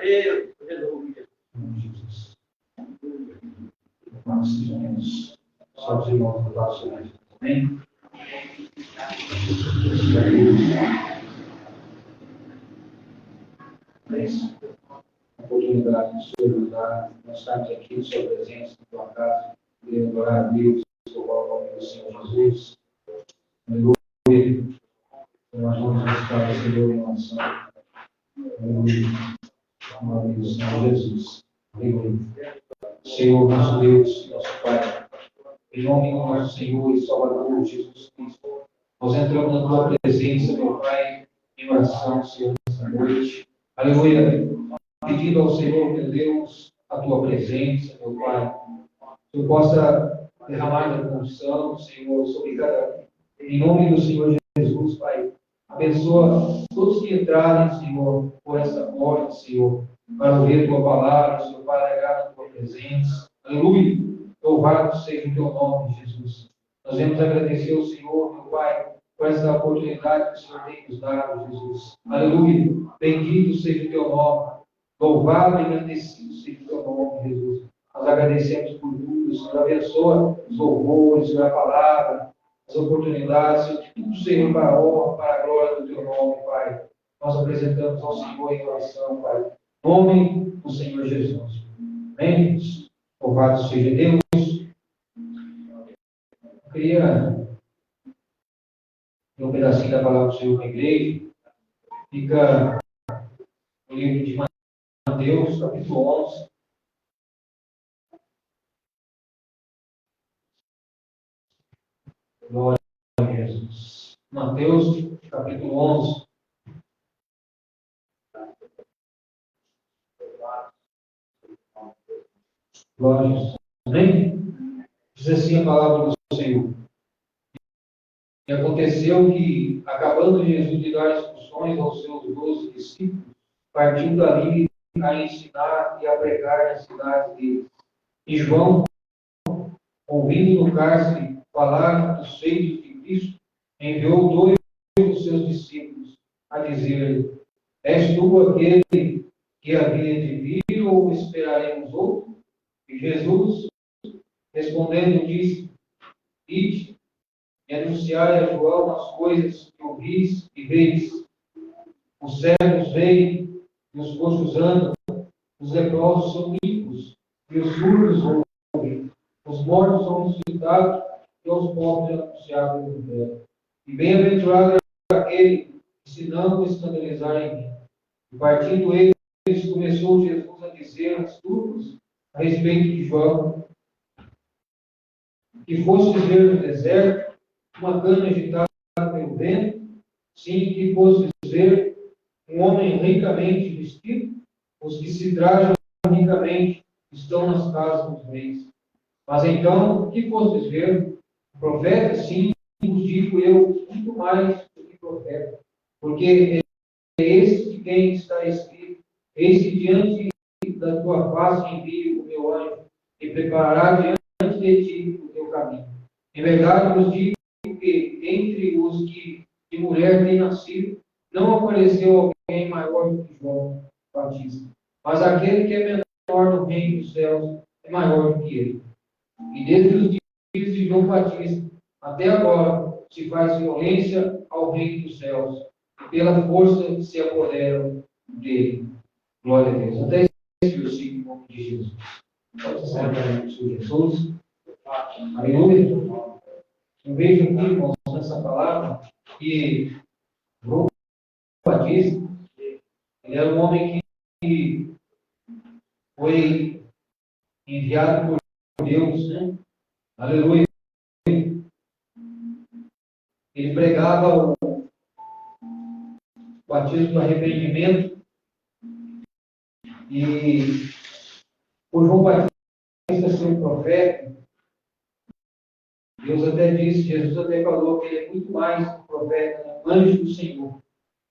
Jesus. Nós sejamos só os irmãos do nosso Senhor. Amém? A oportunidade do Senhor nos dá, nós estamos aqui em Sua presença, na Tua casa, querendo adorar a Deus, louvar o nome do Senhor Jesus. Aleluia. Nós vamos buscar o Senhor em oração. Aleluia. Em nome do Senhor Jesus. Aleluia. Senhor, nosso Deus, nosso Pai, em nome do nosso Senhor e Salvador Jesus Cristo, nós entramos na Tua presença, meu Pai, em oração, Senhor, nessa noite. Aleluia. Pedindo ao Senhor, meu Deus, a Tua presença, meu Pai. Que eu possa derramar a unção, Senhor, sobre cada. Em nome do Senhor Jesus, Pai. Abençoa todos que entrarem, Senhor, por essa porta, Senhor, para ouvir a Tua palavra, Senhor, para alegar na Tua presença. Aleluia. Louvado seja o Teu nome, Jesus. Nós vamos agradecer ao Senhor, meu Pai, por essa oportunidade que o Senhor tem nos dado, Jesus. Aleluia. Bendito seja o Teu nome. Louvado e agradecido seja o Teu nome, Jesus. Nós agradecemos por tudo. Senhor, abençoa os louvores, Senhor, a palavra, as oportunidades, Senhor, tudo, Senhor, para a honra, para a glória do Teu nome, Pai. Nós apresentamos ao Senhor em oração, Pai. Em nome do Senhor Jesus. Amém? Louvado seja Deus. Eu queria ler um pedacinho da palavra do Senhor na igreja. Fica no livro de Mateus, capítulo 11. Glória a Jesus. Mateus, capítulo 11. Glória a Jesus. Amém? Diz assim a palavra do Senhor. E aconteceu que, acabando Jesus de dar instruções aos seus 12 discípulos, partiu dali a ensinar e a pregar nas cidades deles. E João, ouvindo no cárcere falar dos feitos de Cristo, enviou 2 dos seus discípulos a dizer: És tu aquele que havia de vir, ou esperaremos outro? E Jesus, respondendo, disse: Ide e anunciai a João as coisas que ouvis e veis. Os cegos veem, e os coxos andam, os leprosos são limpos, e os surdos ouvem, os mortos são ressuscitados, e aos pobres é anunciado o evangelho. E bem-aventurado é aquele que se não escandalizar em mim. E partindo eles, começou Jesus a dizer às turmas a respeito de João, que fosse ver no deserto uma cana agitada pelo vento, sim, que fosse ver um homem ricamente vestido. Os que se trajam ricamente estão nas casas dos reis. Mas então, o que fostes ver? O profeta, sim, vos digo eu, muito mais do que profeta. Porque é esse de quem está escrito: eis que diante da tua face envio o meu anjo, e preparará diante de ti o teu caminho. Em verdade vos digo que entre os que de mulher têm nascido, não apareceu alguém maior do que João Batista. Mas aquele que é menor no reino dos céus é maior do que ele. E desde os dias de João Batista até agora se faz violência ao reino dos céus, e pela força se apoderam dele. Glória a Deus. Até esse versículo em nome de Jesus. Pode ser para o Senhor Jesus. Aleluia. Eu vejo aqui, irmãos, nessa palavra, que João Batista, ele era um homem que foi enviado por Deus, né? Aleluia. Ele pregava o batismo do arrependimento, e por João Batista ser um profeta, Deus até disse, Jesus até falou que ele é muito mais que um profeta, um anjo do Senhor.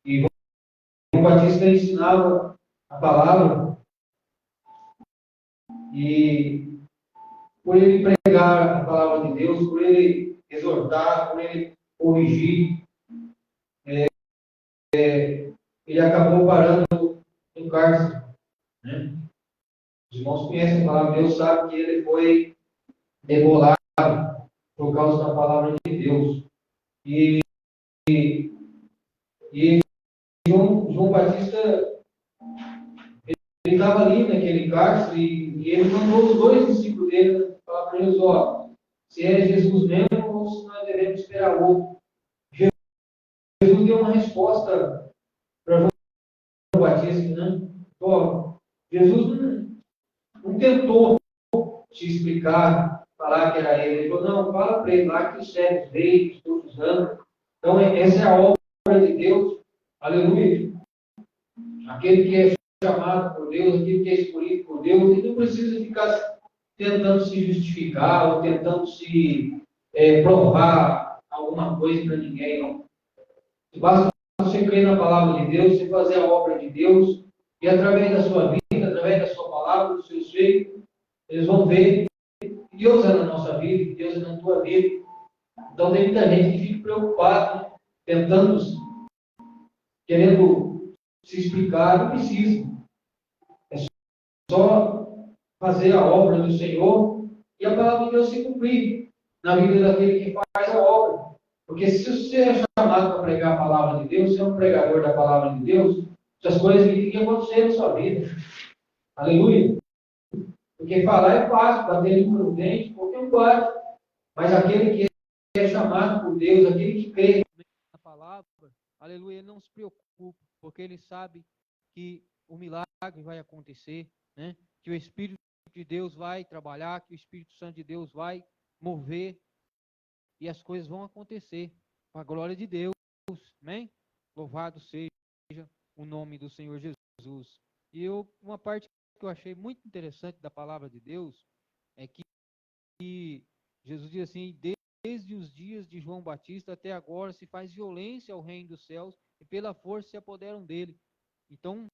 E João Batista ensinava a palavra, e por ele pregar a palavra de Deus, por ele exortar, por ele corrigir, ele acabou parando no cárcere. né? Os irmãos conhecem a palavra de Deus, sabem que ele foi degolado por causa da palavra de Deus. E, e João Batista, ele estava ali naquele cárcere e ele mandou os dois discípulos dele falar para eles, ó, se é Jesus mesmo ou se nós devemos esperar outro. Jesus deu uma resposta para João Batista, né? Ó, Jesus não tentou te explicar, falar que era ele. Ele falou, não, fala para ele lá que os cegos veem, que os surdos andam. Então, essa é a obra de Deus. Aleluia. Aquele que é chamado por Deus, aquele que é escolhido por Deus, ele não precisa ficar tentando se justificar ou tentando se provar alguma coisa para ninguém, não. Basta você crer na palavra de Deus, você fazer a obra de Deus, e através da sua vida, através da sua palavra, dos seus feitos, eles vão ver que Deus é na nossa vida, que Deus é na tua vida. Então tem muita gente que fica preocupada, né? Tentando, querendo se explicar, não precisa. É só fazer a obra do Senhor e a palavra de Deus se cumprir na vida daquele que faz a obra. Porque se você é chamado para pregar a palavra de Deus, você é um pregador da palavra de Deus, essas coisas têm que acontecer na sua vida. Aleluia. Porque falar é fácil, bater no dente, qualquer um pode. Mas aquele que é chamado por Deus, aquele que crê na palavra, aleluia, ele não se preocupa, porque ele sabe que o milagre vai acontecer, né? Que o Espírito de Deus vai trabalhar, que o Espírito Santo de Deus vai mover e as coisas vão acontecer para a glória de Deus, amém? Louvado seja o nome do Senhor Jesus. E uma parte que eu achei muito interessante da palavra de Deus é que Jesus diz assim, desde os dias de João Batista até agora se faz violência ao reino dos céus e pela força se apoderam dele. Então,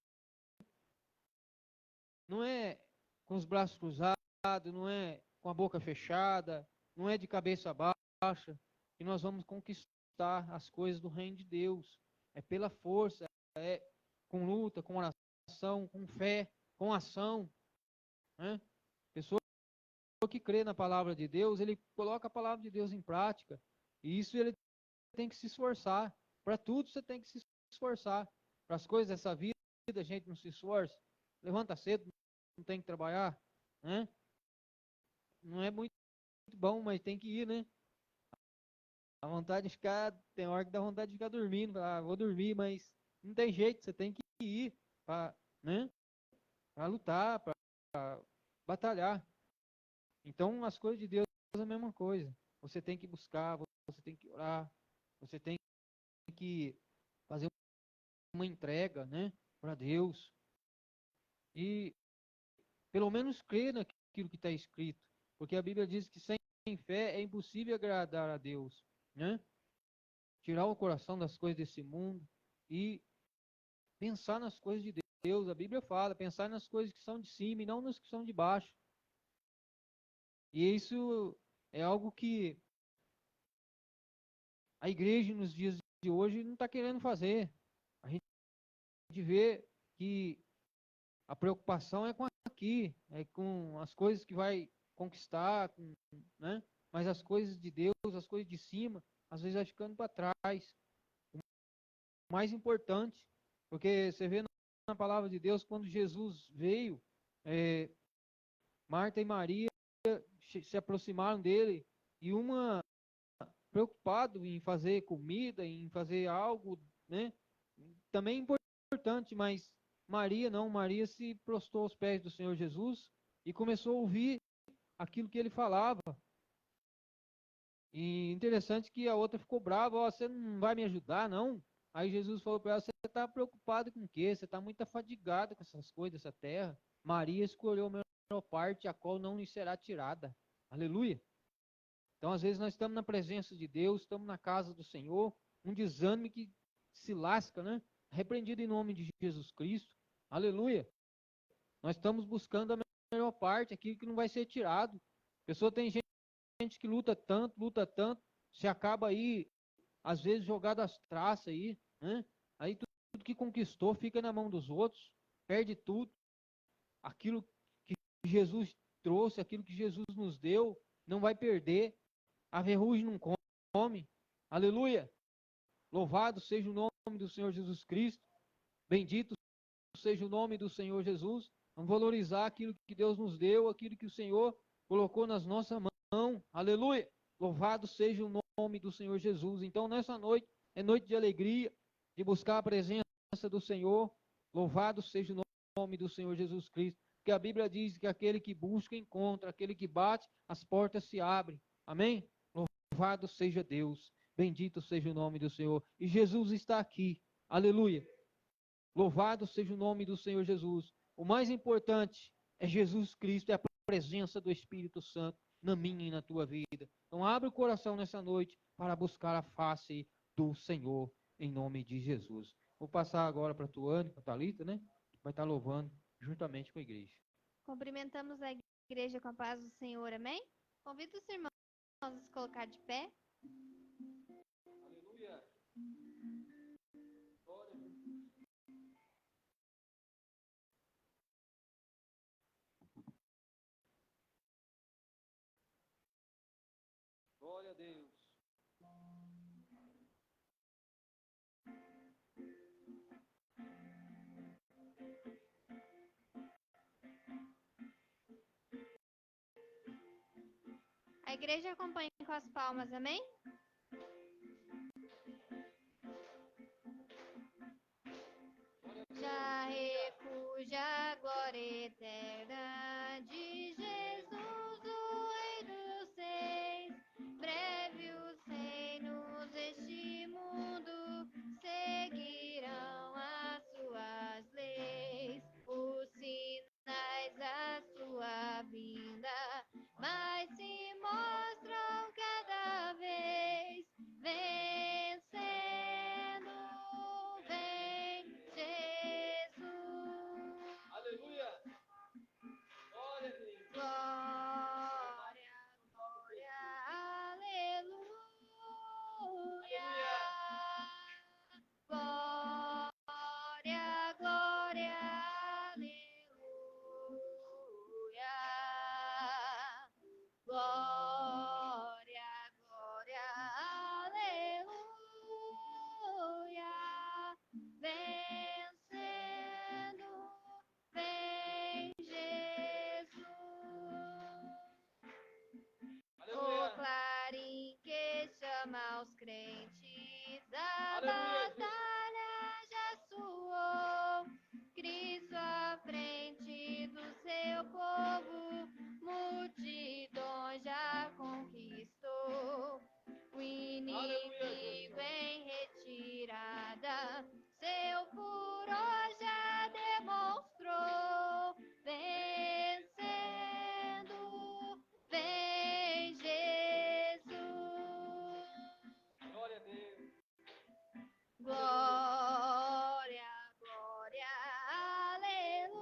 não é com os braços cruzados, não é com a boca fechada, não é de cabeça baixa que nós vamos conquistar as coisas do reino de Deus. É pela força, é com luta, com oração, com fé, com ação, né? Pessoa que crê na palavra de Deus, ele coloca a palavra de Deus em prática. E isso ele tem que se esforçar. Para tudo você tem que se esforçar. Para as coisas dessa vida, a gente não se esforça. Levanta cedo, não tem que trabalhar, né? Não é muito bom, mas tem que ir, né? A vontade de ficar, tem hora que dá vontade de ficar dormindo. Ah, vou dormir, mas não tem jeito, você tem que ir para, né? Para lutar, para batalhar. Então, as coisas de Deus é a mesma coisa. Você tem que buscar, você tem que orar, você tem que fazer uma entrega, né, para Deus. E pelo menos crer naquilo que está escrito. Porque a Bíblia diz que sem fé é impossível agradar a Deus, né? Tirar o coração das coisas desse mundo e pensar nas coisas de Deus. A Bíblia fala, pensar nas coisas que são de cima e não nas que são de baixo. E isso é algo que a igreja nos dias de hoje não está querendo fazer. A gente vê que a preocupação é com aqui, é com as coisas que vai conquistar, né? Mas as coisas de Deus, as coisas de cima, às vezes vai ficando para trás. O mais importante, porque você vê na palavra de Deus, quando Jesus veio, Marta e Maria se aproximaram dele e uma preocupado em fazer comida, em fazer algo, né? Também importante, mas Maria não, Maria se prostrou aos pés do Senhor Jesus e começou a ouvir aquilo que ele falava. E interessante que a outra ficou brava, oh, você não vai me ajudar, não? Aí Jesus falou para ela, você está preocupado com o quê? Você está muito afadigado com essas coisas dessa terra. Maria escolheu a melhor parte, a qual não lhe será tirada. Aleluia. Então, às vezes, nós estamos na presença de Deus, estamos na casa do Senhor, um desânimo que se lasca, né? Repreendido em nome de Jesus Cristo. Aleluia. Nós estamos buscando a melhor parte, aquilo que não vai ser tirado. A pessoa tem gente que luta tanto, se acaba aí, às vezes, jogado as traças aí, né? Aí tudo que conquistou fica na mão dos outros, perde tudo. aquilo que Jesus trouxe, aquilo que Jesus nos deu, não vai perder. A ferrugem não come. Aleluia! Louvado seja o nome do Senhor Jesus Cristo. Bendito seja o nome do Senhor Jesus. Vamos valorizar aquilo que Deus nos deu, aquilo que o Senhor colocou nas nossas mãos. Aleluia! Louvado seja o nome do Senhor Jesus. Então, nessa noite, é noite de alegria, de buscar a presença do Senhor. Louvado seja o nome do Senhor Jesus Cristo. Porque a Bíblia diz que aquele que busca, encontra. Aquele que bate, as portas se abrem. Amém? Louvado seja Deus. Bendito seja o nome do Senhor. E Jesus está aqui. Aleluia. Louvado seja o nome do Senhor Jesus. O mais importante é Jesus Cristo, é a presença do Espírito Santo na minha e na tua vida. Então abre o coração nessa noite para buscar a face do Senhor em nome de Jesus. Vou passar agora para a Tuane, para a Thalita, né? Vai estar louvando juntamente com a igreja. Cumprimentamos a igreja com a paz do Senhor, amém? Convido os irmãos a se colocar de pé. Aleluia. Glória a Deus. A igreja acompanha com as palmas, amém? Já refugia a glória eterna de Jesus, o Rei dos Reis. Breve os reinos deste mundo seguirão as suas leis, os sinais da sua vinda, mas se mostram cada vez vencendo. Vem Jesus. Aleluia. Glória a Deus. Glória, glória, aleluia. Glória, glória, aleluia. Glória, glória, aleluia. Vencendo, vem Jesus. O clarim que chama os crentes, a batalha já soou. Cristo à frente do seu povo, multidões já conquistou. O inimigo em retirada, seu furor já demonstrou. Vencendo, vem Jesus. Glória a Deus. Glória, glória, aleluia.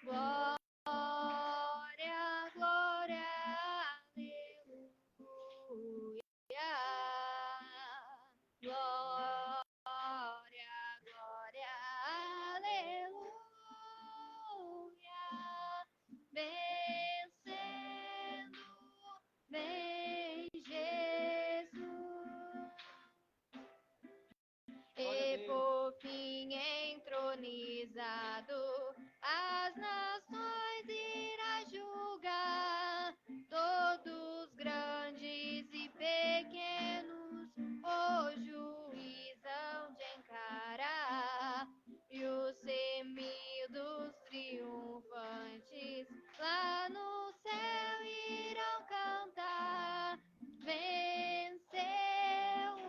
Glória, glória, aleluia. Glória, glória, aleluia. Vencendo, vem Jesus. E por fim entronizado, as nações irá julgar, todos grandes e pequenos, o juiz hão de encarar. E os 100.000 dos triunfantes lá no céu irão cantar. Venceu o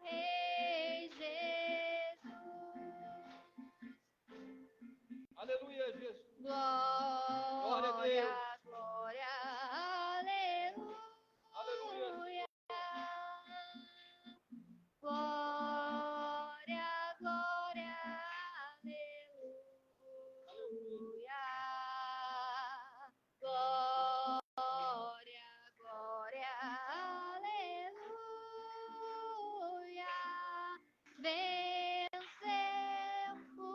Rei Jesus. Aleluia, Jesus. Glória, Glória a Deus. glória, aleluia. Aleluia. Glória, glória, aleluia. Glória, glória, aleluia. Venceu o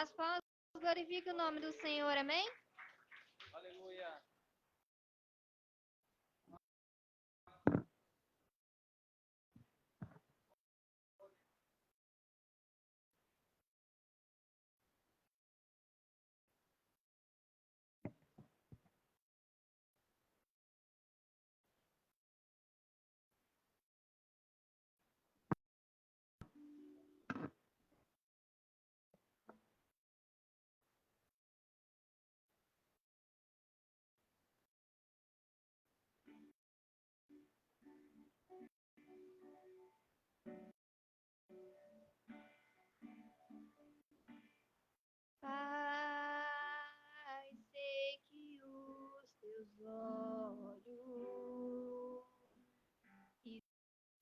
As palmas glorificam o nome do Senhor, amém? Aleluia. Pai, sei que os teus olhos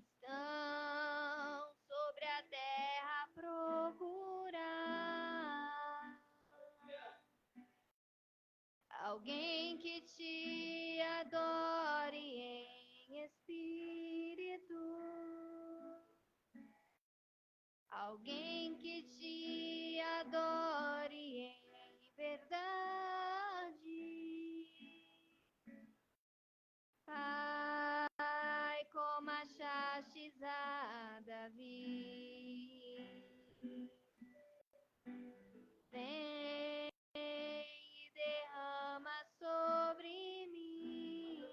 estão sobre a terra a procurar alguém que te adore em espírito, alguém que te adore em verdade. Pai, como achastes a Davi, vem e derrama sobre mim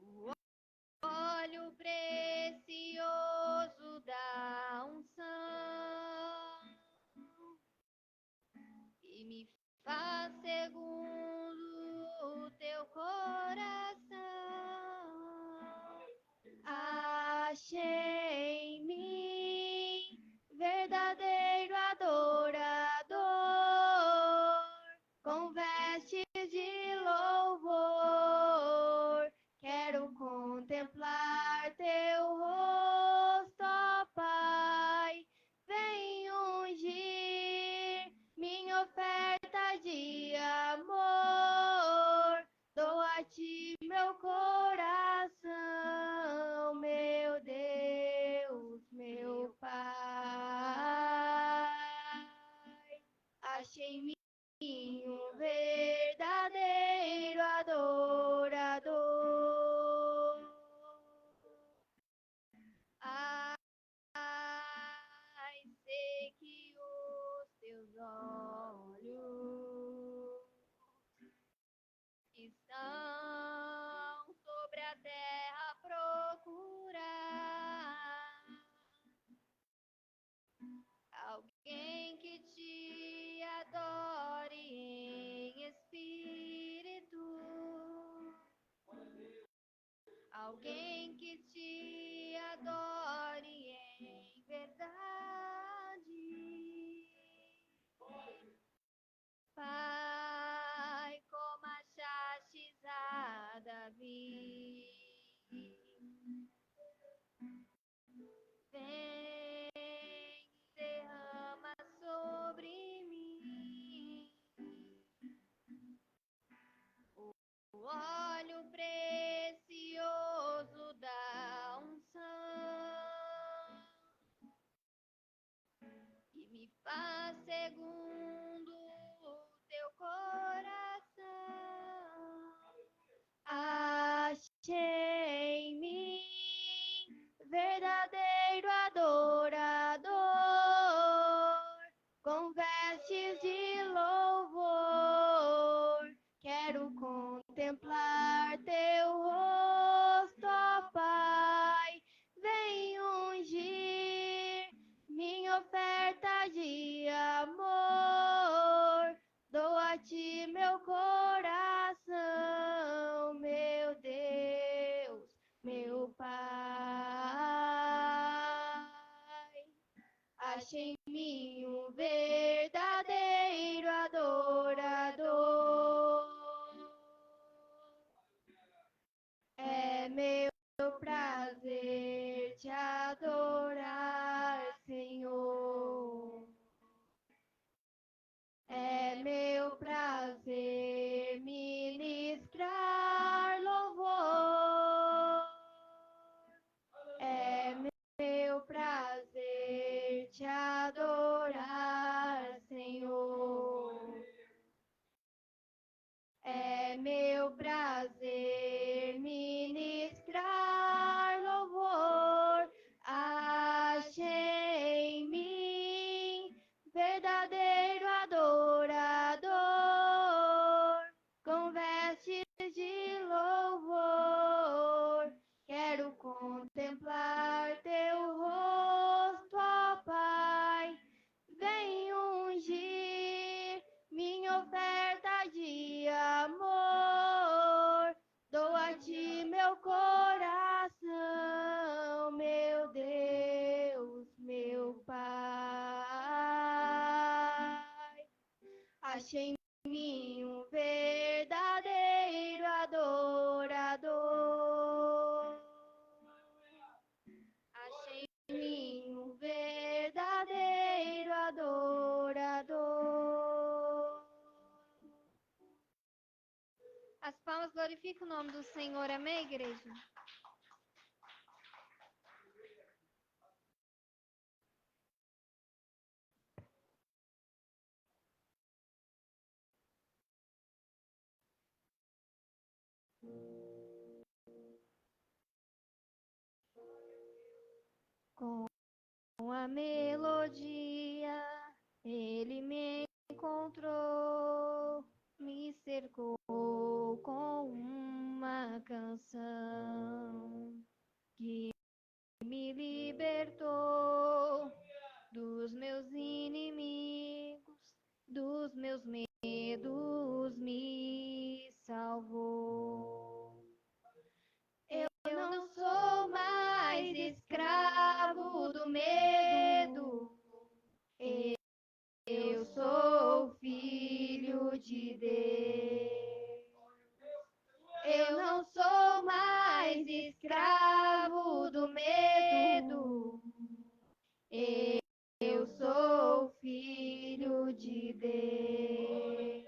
o óleo precioso da unção e me faz segundo o teu coração. Achei em mim verdadeiro adorador, com vestes de louvor. Quero contemplar teu rosto, ó Pai. Vem ungir minha oferta de amor. Dou a ti meu coração, meu Deus, meu Pai. Achei em mim um verdadeiro adorador. Ai, sei que os teus olhos estão sobre a terra a procurar alguém que te adore em espírito, alguém que te adore em verdade. Pai, como achastes a Davi, vem e derrama sobre mim o óleo precioso da unção e me faz segundo o teu coração. Achei em mim verdadeiro adorador, com vestes de louvor. Quero contemplar teu rosto, ó Pai. Vem ungir minha oferta de amor. verdadeiro adorador, com vestes de louvor. Quero contemplar teu rosto, ó Pai. Vem ungir minha oferta de amor. Dou a ti meu coração, meu Deus, meu Pai. Achei em mim um verdadeiro adorador. Achei em mim um verdadeiro adorador. As palmas glorificam o nome do Senhor, amém, igreja? Com a melodia, ele me encontrou, me cercou com uma canção que me libertou dos meus inimigos, dos meus medos, me salvou. Eu não sou mais escravo do medo. Eu sou filho de Deus. Eu não sou mais escravo do medo. Eu sou filho de Deus.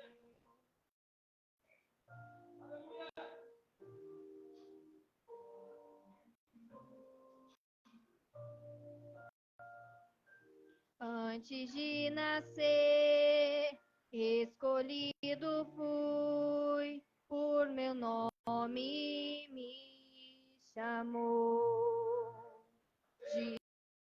Antes de nascer, escolhido fui, por meu nome me chamou.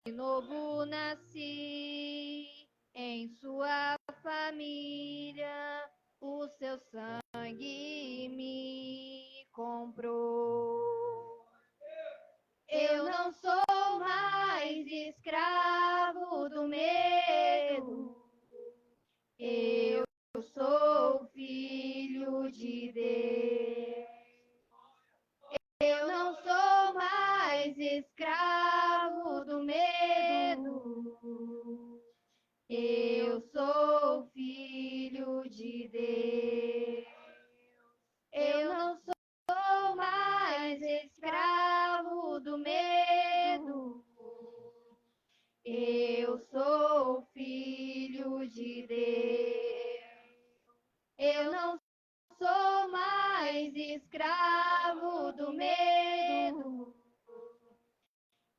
De novo nasci em sua família, o seu sangue me comprou. Eu não sou mais escravo do medo. Eu sou filho de Deus. Eu não sou mais escravo do medo. Eu sou filho de Deus. Eu não sou mais escravo do medo. Eu sou filho de Deus. Eu não sou mais escravo do medo.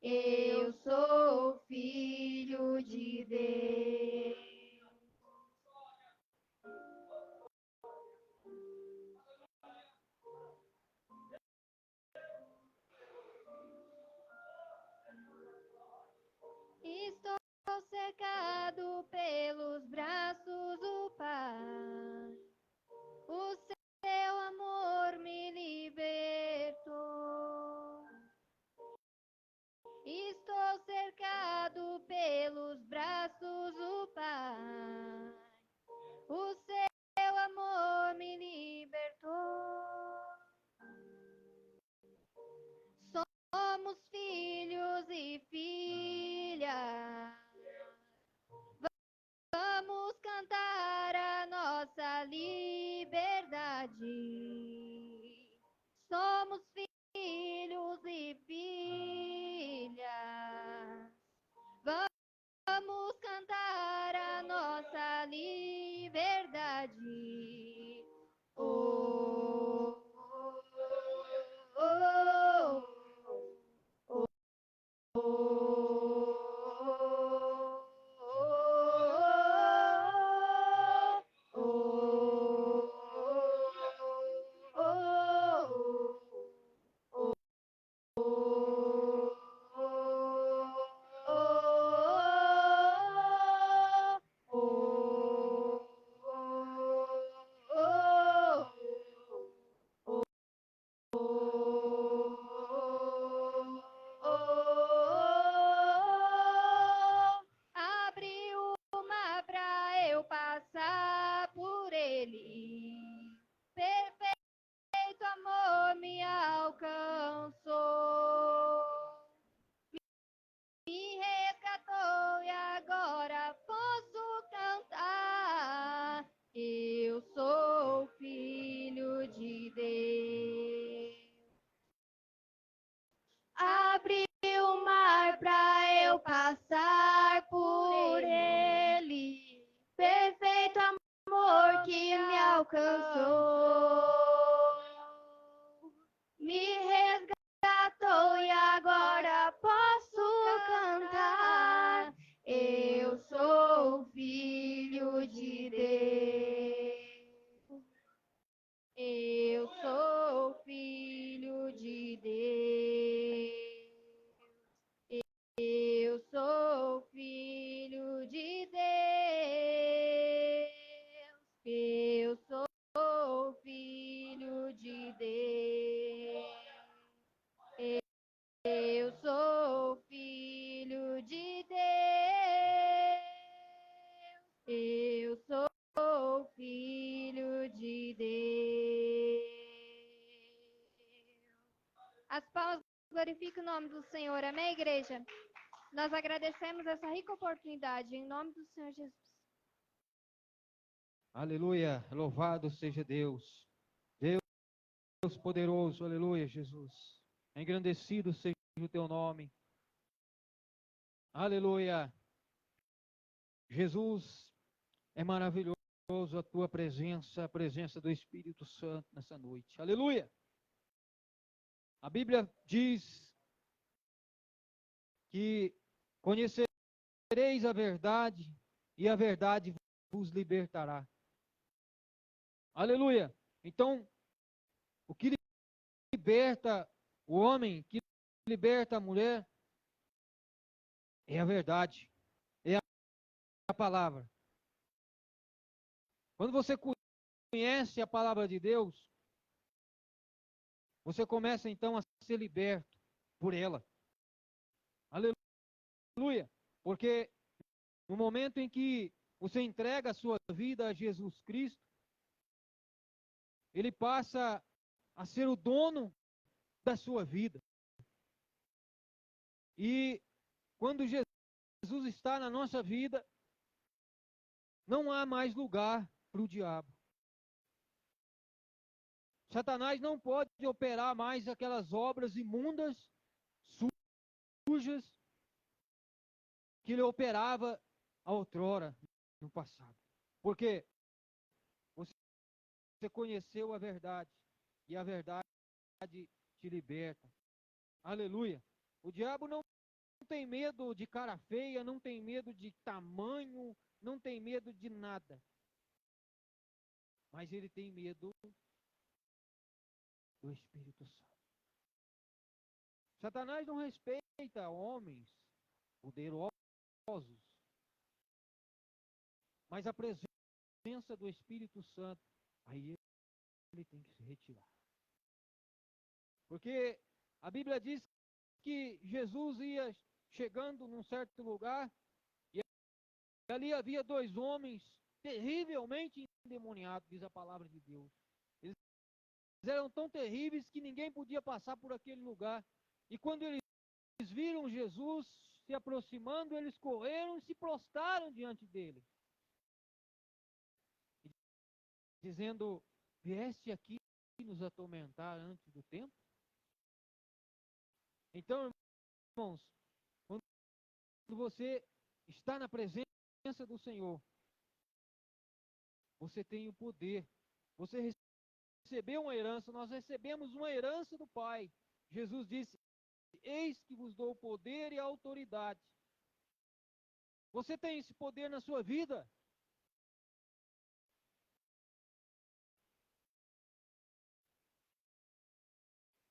Eu sou filho de Deus. Estou cercado pelos braços do Pai. O seu amor me libertou. Estou cercado pelos braços do Pai. ele. Perfeito amor me alcançou. Me resgatou e agora posso cantar. Eu sou filho de Deus. Abriu o mar pra eu passar por ele. Perfeito amor que me alcançou. Me resgatou e agora posso cantar. Eu sou filho de Deus. Eu sou filho de Deus. Eu sou filho de Deus. Eu sou filho de Deus. Eu sou filho de Deus. Eu sou filho de Deus. As palmas glorificam o nome do Senhor. Amém, igreja? Nós agradecemos essa rica oportunidade em nome do Senhor Jesus. Aleluia, louvado seja Deus. Deus poderoso, aleluia, Jesus. Engrandecido seja o teu nome. Aleluia. Jesus, é maravilhoso a tua presença, a presença do Espírito Santo nessa noite. Aleluia. A Bíblia diz que conhecereis a verdade e a verdade vos libertará. Aleluia. Então, o que liberta o homem, que liberta a mulher, é a verdade, é a palavra. Quando você conhece a palavra de Deus, você começa então a ser liberto por ela. Aleluia. Porque no momento em que você entrega a sua vida a Jesus Cristo, ele passa a ser o dono da sua vida. E quando Jesus está na nossa vida, não há mais lugar para o diabo. Satanás não pode operar mais aquelas obras imundas, sujas, que ele operava outrora, no passado. Porque você conheceu a verdade, e a verdade te liberta. Aleluia. O diabo não tem medo de cara feia, não tem medo de tamanho, não tem medo de nada. Mas ele tem medo do Espírito Santo. Satanás não respeita homens poderosos, mas a presença do Espírito Santo, aí ele tem que se retirar. Porque a Bíblia diz que Jesus ia chegando num certo lugar e ali havia dois homens terrivelmente endemoniados, diz a palavra de Deus. Eles eram tão terríveis que ninguém podia passar por aquele lugar. E quando eles viram Jesus se aproximando, eles correram e se prostraram diante dele, dizendo: vieste aqui nos atormentar antes do tempo? Então, irmãos, quando você está na presença do Senhor, você tem o poder, você recebeu uma herança, nós recebemos uma herança do Pai. Jesus disse: eis que vos dou o poder e a autoridade. Você tem esse poder na sua vida?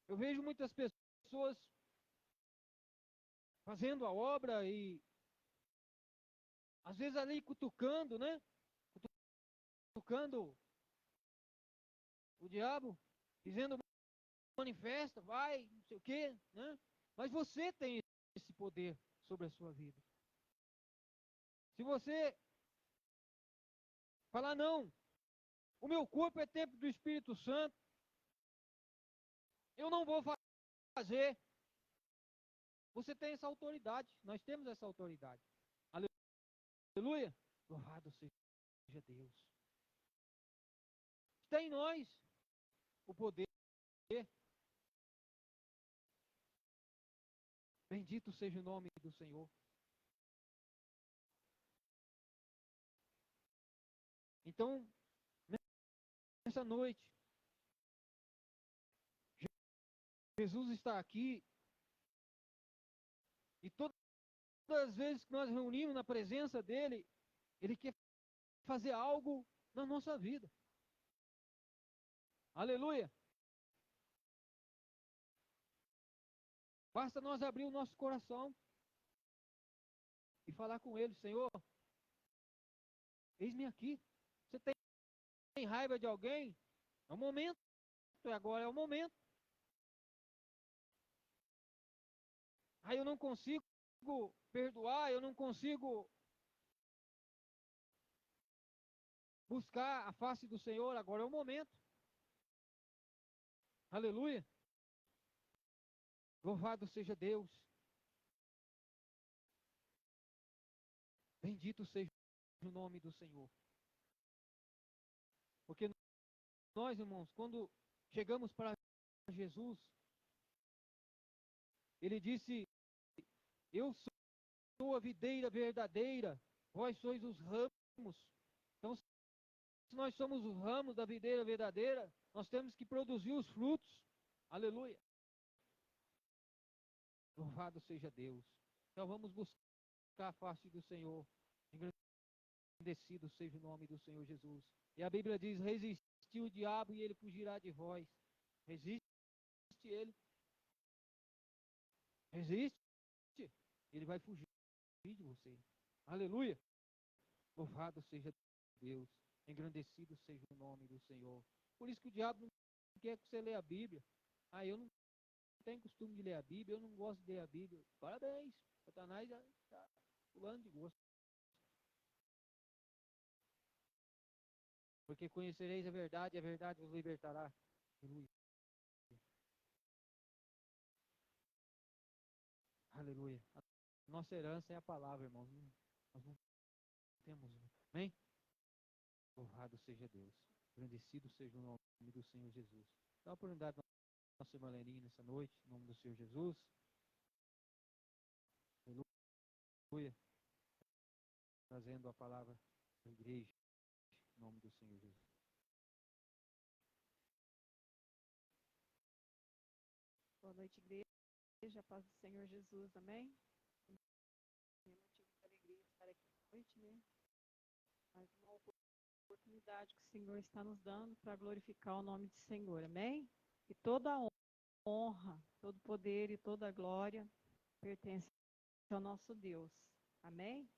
Eu vejo muitas pessoas fazendo a obra e às vezes ali cutucando, né? Cutucando o diabo, dizendo: manifesta, vai, não sei o quê, né? Mas você tem esse poder sobre a sua vida. Se você falar não, O meu corpo é templo do Espírito Santo. Eu não vou fazer. Você tem essa autoridade. Nós temos essa autoridade. Aleluia. Louvado seja Deus. Está em nós o poder. Bendito seja o nome do Senhor. Então, nessa noite, Jesus está aqui. E todas as vezes que nós reunimos na presença dEle, Ele quer fazer algo na nossa vida. Aleluia. Basta nós abrir o nosso coração e falar com Ele: Senhor, eis-me aqui. Você tem raiva de alguém? É o momento. Agora é o momento. Aí eu não consigo perdoar, eu não consigo buscar a face do Senhor. Agora é o momento. Aleluia. Louvado seja Deus. Bendito seja o nome do Senhor. Porque nós, irmãos, quando chegamos para Jesus, Ele disse: eu sou a videira verdadeira, vós sois os ramos. Então, se nós somos os ramos da videira verdadeira, nós temos que produzir os frutos. Aleluia. Louvado seja Deus. Então vamos buscar a face do Senhor. Engrandecido seja o nome do Senhor Jesus. E a Bíblia diz: resistir o diabo e ele fugirá de vós. Resiste ele. Resiste. Ele vai fugir de você. Aleluia. Louvado seja Deus. Engrandecido seja o nome do Senhor. Por isso que o diabo não quer que você leia a Bíblia. Ah, eu não tenho costume de ler a Bíblia, eu não gosto de ler a Bíblia. Parabéns. Satanás já está pulando de gosto. Porque conhecereis a verdade vos libertará. Aleluia. Aleluia. A nossa herança é a palavra, irmãos. Nós não temos. Amém? Louvado seja Deus. Agradecido seja o nome do Senhor Jesus. Dá a oportunidade para nossa irmã Leninha nessa noite, em nome do Senhor Jesus. Aleluia. Trazendo a palavra da igreja, em nome do Senhor Jesus. Boa noite, igreja. Paz do Senhor Jesus, amém? É motivo de alegria estar aqui à noite, né? Mais uma oportunidade que o Senhor está nos dando para glorificar o nome do Senhor, amém? E toda a honra, todo poder e toda a glória pertence ao nosso Deus, amém?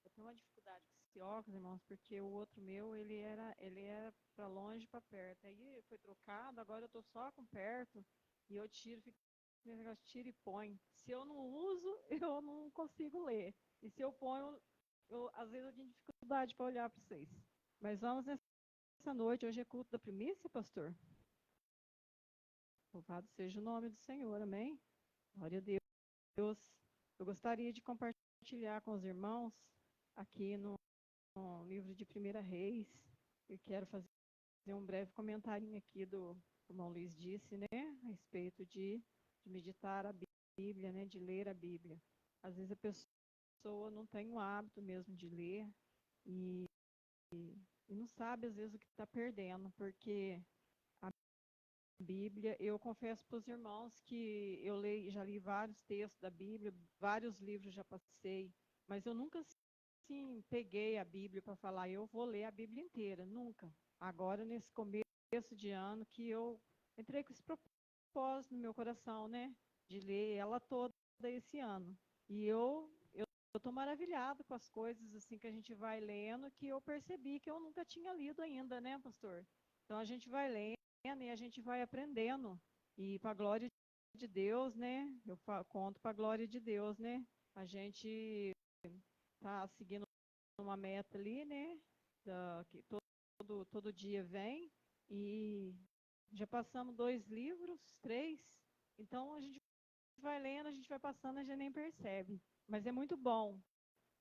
Eu tenho uma dificuldade com esse óculos, irmãos, porque o outro meu, ele era para longe, para perto. Aí foi trocado, agora eu estou só com perto e eu tiro, fico nesse negócio, tira e põe. Se eu não uso, eu não consigo ler. E se eu ponho, às vezes eu tenho dificuldade para olhar para vocês. Mas vamos nessa noite, hoje é culto da primícia, pastor. Louvado seja o nome do Senhor, amém? Glória a Deus. Eu gostaria de compartilhar com os irmãos aqui no livro de 1 Reis. Eu quero fazer um breve comentário aqui do irmão Luiz disse, né, a respeito de meditar a Bíblia, né, de ler a Bíblia. Às vezes a pessoa não tem o hábito mesmo de ler e não sabe às vezes o que está perdendo, porque a Bíblia, eu confesso para os irmãos que eu já li vários textos da Bíblia, vários livros já passei, mas eu nunca assim peguei a Bíblia para falar, eu vou ler a Bíblia inteira, nunca. Agora, nesse começo de ano, que eu entrei com esse propósito no meu coração, né, de ler ela toda esse ano. E eu estou maravilhado com as coisas assim que a gente vai lendo, que eu percebi que eu nunca tinha lido ainda, né, pastor? Então, a gente vai lendo e a gente vai aprendendo. E para a glória de Deus, né, eu conto para a glória de Deus, né, a gente está seguindo uma meta ali, né, que todo todo dia vem, e já passamos 2 livros, 3, então a gente vai lendo, a gente vai passando, a gente nem percebe. Mas é muito bom.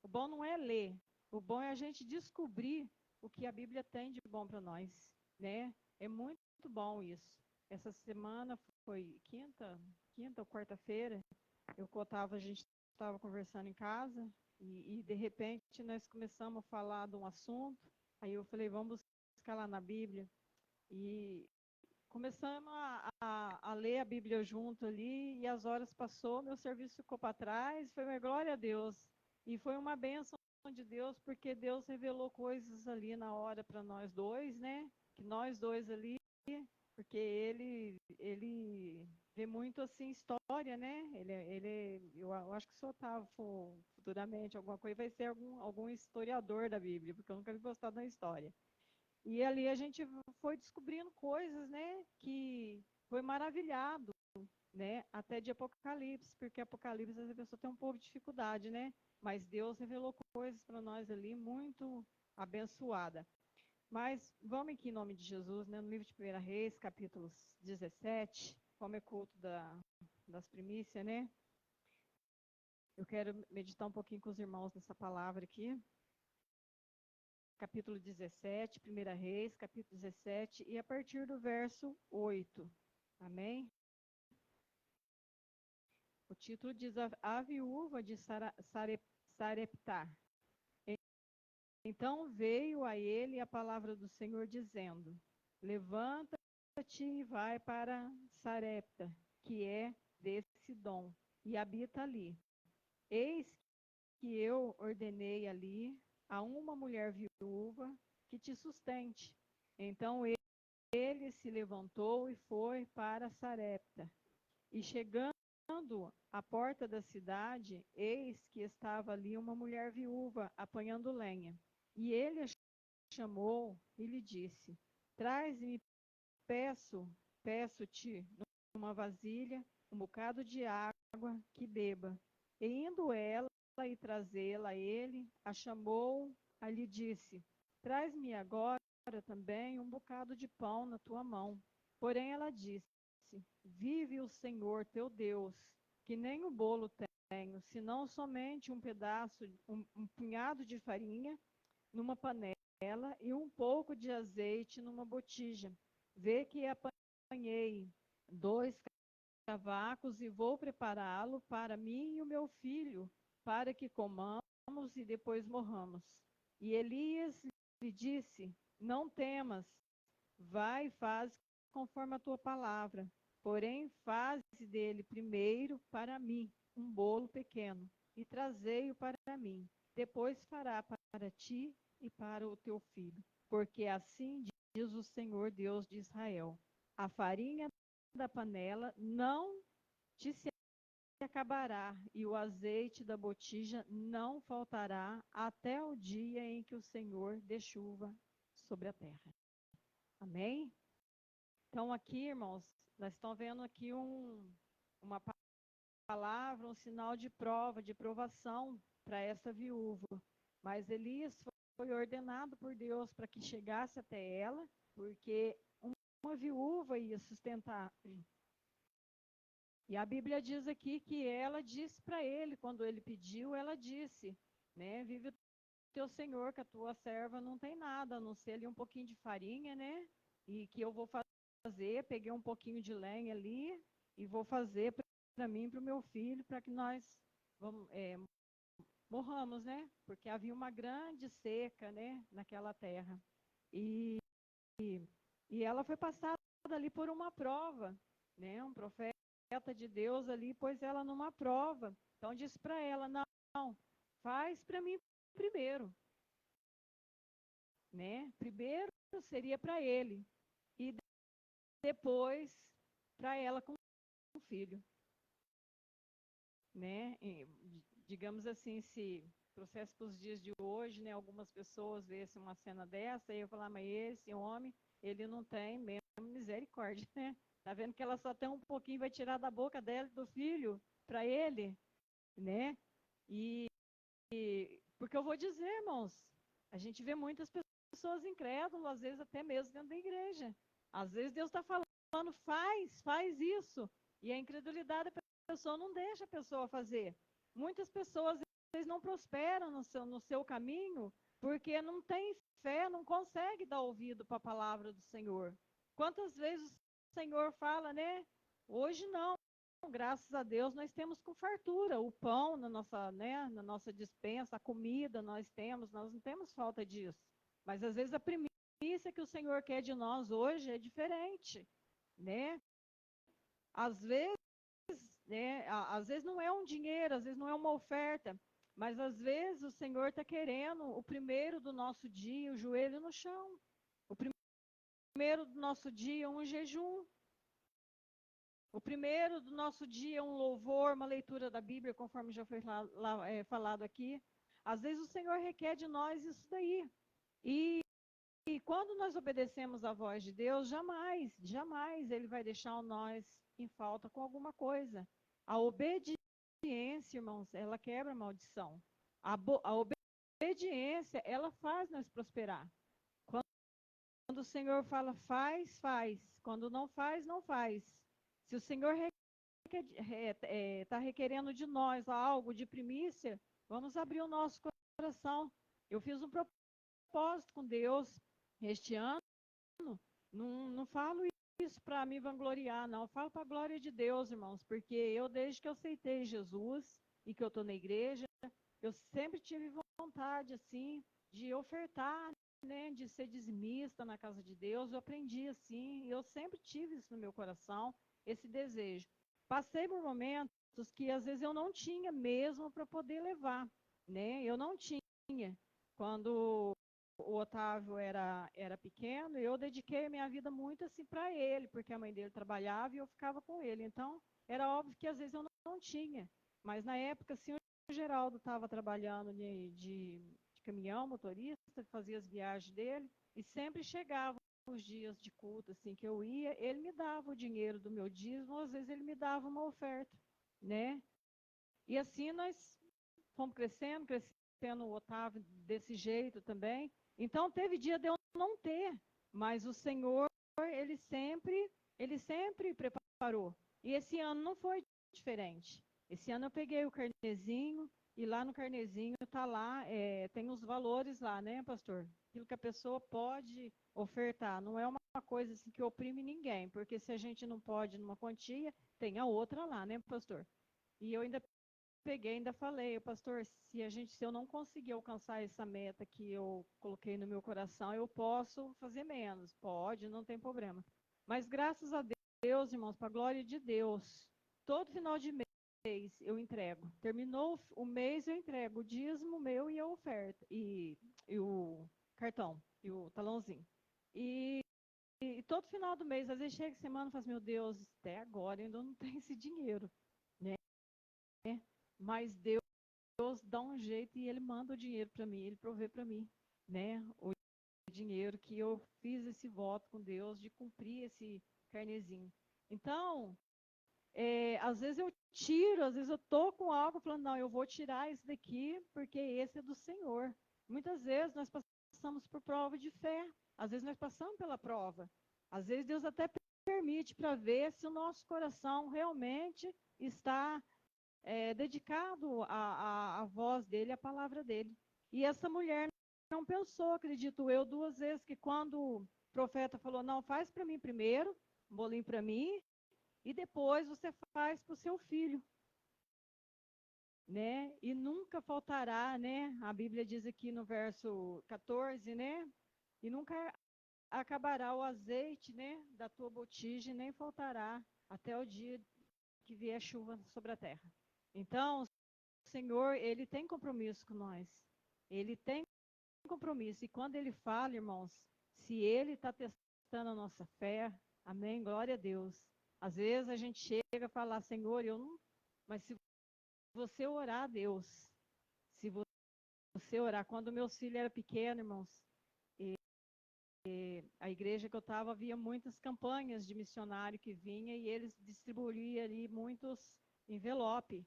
O bom não é ler, o bom é a gente descobrir o que a Bíblia tem de bom para nós, né? É muito bom isso. Essa semana foi quinta ou quarta-feira, a gente estava conversando em casa e de repente nós começamos a falar de um assunto. Aí eu falei, vamos buscar lá na Bíblia. E começamos a ler a Bíblia junto ali, e as horas passou, meu serviço ficou para trás, foi uma glória a Deus. E foi uma bênção de Deus, porque Deus revelou coisas ali na hora para nós dois, né? Que nós dois ali, porque ele vê muito assim história, né? Eu acho que se o Otávio for futuramente alguma coisa, vai ser algum historiador da Bíblia, porque eu nunca vi gostar da história. E ali a gente foi descobrindo coisas, né, que foi maravilhado, né, até de Apocalipse, porque Apocalipse a pessoa tem um pouco de dificuldade, né, mas Deus revelou coisas para nós ali muito abençoada. Mas vamos aqui em nome de Jesus, né, no livro de 1 Reis, capítulo 17, como é culto das primícias, né, eu quero meditar um pouquinho com os irmãos nessa palavra aqui. Capítulo 17, 1 Reis, capítulo 17, e a partir do verso 8. Amém? O título diz a viúva de Sarepta. Então veio a ele a palavra do Senhor dizendo: Levanta-te e vai para Sarepta, que é desse Sidom, e habita ali. Eis que eu ordenei ali a uma mulher viúva que te sustente. Então ele se levantou e foi para Sarepta. E chegando à porta da cidade, eis que estava ali uma mulher viúva apanhando lenha. E ele a chamou e lhe disse: Traz-me, peço-te, numa vasilha, um bocado de água que beba. E indo ela e trazê-la a ele, a chamou, a lhe disse: Traz-me agora também um bocado de pão na tua mão. Porém ela disse: Vive o Senhor teu Deus, que nem o bolo tenho, senão somente um pedaço, um punhado de farinha numa panela e um pouco de azeite numa botija. Vê que apanhei 2 cavacos e vou prepará-lo para mim e o meu filho, para que comamos e depois morramos. E Elias lhe disse: Não temas, vai e faz conforme a tua palavra. Porém, faze dele primeiro para mim um bolo pequeno, e trazei-o para mim. Depois fará para ti e para o teu filho. Porque assim diz o Senhor Deus de Israel: a farinha da panela não te se acabará, e o azeite da botija não faltará até o dia em que o Senhor dê chuva sobre a terra. Amém? Então aqui, irmãos, nós estamos vendo aqui uma palavra, um sinal de prova, de provação para essa viúva. Mas Elias foi ordenado por Deus para que chegasse até ela, porque uma viúva ia sustentar. E a Bíblia diz aqui que ela disse para ele, quando ele pediu, ela disse, né, vive o teu Senhor, que a tua serva não tem nada, a não ser ali um pouquinho de farinha, né, e que eu vou fazer, peguei um pouquinho de lenha ali, e vou fazer para mim e para o meu filho, para que nós morramos, né, porque havia uma grande seca, né, naquela terra. E ela foi passada ali por uma prova, né, um profeta de Deus ali pôs ela numa prova. Então disse para ela: não, faz para mim primeiro, né? Primeiro seria para ele e depois para ela com o filho, né? E, digamos assim, se processo para os dias de hoje, né? Algumas pessoas vêem uma cena dessa e eu falar: mas esse homem, ele não tem mesmo misericórdia, né? Tá vendo que ela só tem um pouquinho, vai tirar da boca dela, do filho, para ele, né? E porque eu vou dizer, irmãos, a gente vê muitas pessoas incrédulas, às vezes até mesmo dentro da igreja. Às vezes Deus está falando, faz isso. E a incredulidade da pessoa não deixa a pessoa fazer. Muitas pessoas, às vezes, não prosperam no seu caminho porque não tem fé, não consegue dar ouvido para a palavra do Senhor. Quantas vezes o Senhor fala, né? Hoje não. Graças a Deus, nós temos com fartura o pão na nossa despensa, a comida nós não temos falta disso. Mas às vezes a primícia que o Senhor quer de nós hoje é diferente, né? Às vezes, às vezes não é um dinheiro, às vezes não é uma oferta, mas às vezes o Senhor está querendo o primeiro do nosso dia, o joelho no chão. O primeiro do nosso dia, um jejum. O primeiro do nosso dia, um louvor, uma leitura da Bíblia, conforme já foi falado aqui. Às vezes o Senhor requer de nós isso daí. E quando nós obedecemos à voz de Deus, jamais Ele vai deixar nós em falta com alguma coisa. A obediência, irmãos, ela quebra a maldição. A obediência, ela faz nós prosperar. Quando o Senhor fala faz. Quando não faz, não faz. Se o Senhor está requerendo de nós algo de primícia, vamos abrir o nosso coração. Eu fiz um propósito com Deus este ano. Não falo isso para me vangloriar, não. Eu falo para a glória de Deus, irmãos, porque eu, desde que eu aceitei Jesus e que eu estou na igreja, eu sempre tive vontade, assim, de ofertar, né, de ser dizimista na casa de Deus. Eu aprendi assim, e eu sempre tive isso no meu coração, esse desejo. Passei por momentos que às vezes eu não tinha mesmo para poder levar, né? Eu não tinha. Quando o Otávio era pequeno, eu dediquei a minha vida muito assim para ele, porque a mãe dele trabalhava e eu ficava com ele. Então, era óbvio que às vezes eu não tinha. Mas na época, assim, o Geraldo estava trabalhando de caminhão, motorista, fazia as viagens dele, e sempre chegava os dias de culto, assim, que eu ia, ele me dava o dinheiro do meu dízimo, às vezes ele me dava uma oferta, né? E assim nós fomos crescendo o Otávio desse jeito também. Então, teve dia de eu não ter, mas o Senhor, ele sempre preparou. E esse ano não foi diferente. Esse ano eu peguei o carnezinho, e lá no carnezinho está lá, tem os valores lá, né, pastor? Aquilo que a pessoa pode ofertar. Não é uma coisa assim que oprime ninguém, porque se a gente não pode numa quantia, tem a outra lá, né, pastor? E eu ainda peguei, ainda falei, pastor, se eu não conseguir alcançar essa meta que eu coloquei no meu coração, eu posso fazer menos. Pode, não tem problema. Mas graças a Deus, irmãos, para a glória de Deus, todo final de mês eu entrego. Terminou o mês, eu entrego o dízimo meu e a oferta, e o cartão, e o talãozinho. E todo final do mês, às vezes chega semana e fala assim, meu Deus, até agora eu ainda não tenho esse dinheiro, né? Mas Deus dá um jeito e Ele manda o dinheiro para mim, Ele provê para mim, né? O dinheiro que eu fiz esse voto com Deus de cumprir esse carnezinho. Então, às vezes eu tiro, às vezes eu estou com algo falando, não, eu vou tirar esse daqui porque esse é do Senhor. Muitas vezes nós passamos por prova de fé, às vezes nós passamos pela prova. Às vezes Deus até permite para ver se o nosso coração realmente está dedicado à voz dele, à palavra dele. E essa mulher não pensou, acredito eu, duas vezes, que quando o profeta falou, não, faz para mim primeiro, um bolinho para mim, e depois você faz para o seu filho. Né? E nunca faltará, né? A Bíblia diz aqui no verso 14, né? E nunca acabará o azeite, né, da tua botija, e nem faltará até o dia que vier chuva sobre a terra. Então, o Senhor, Ele tem compromisso com nós. Ele tem compromisso. E quando Ele fala, irmãos, se Ele está testando a nossa fé, amém, glória a Deus. Às vezes a gente chega a falar, Senhor, eu não... Mas se você orar a Deus, se você orar... Quando meus filhos eram pequenos, irmãos, a igreja que eu estava, havia muitas campanhas de missionário que vinha e eles distribuíam ali muitos envelopes.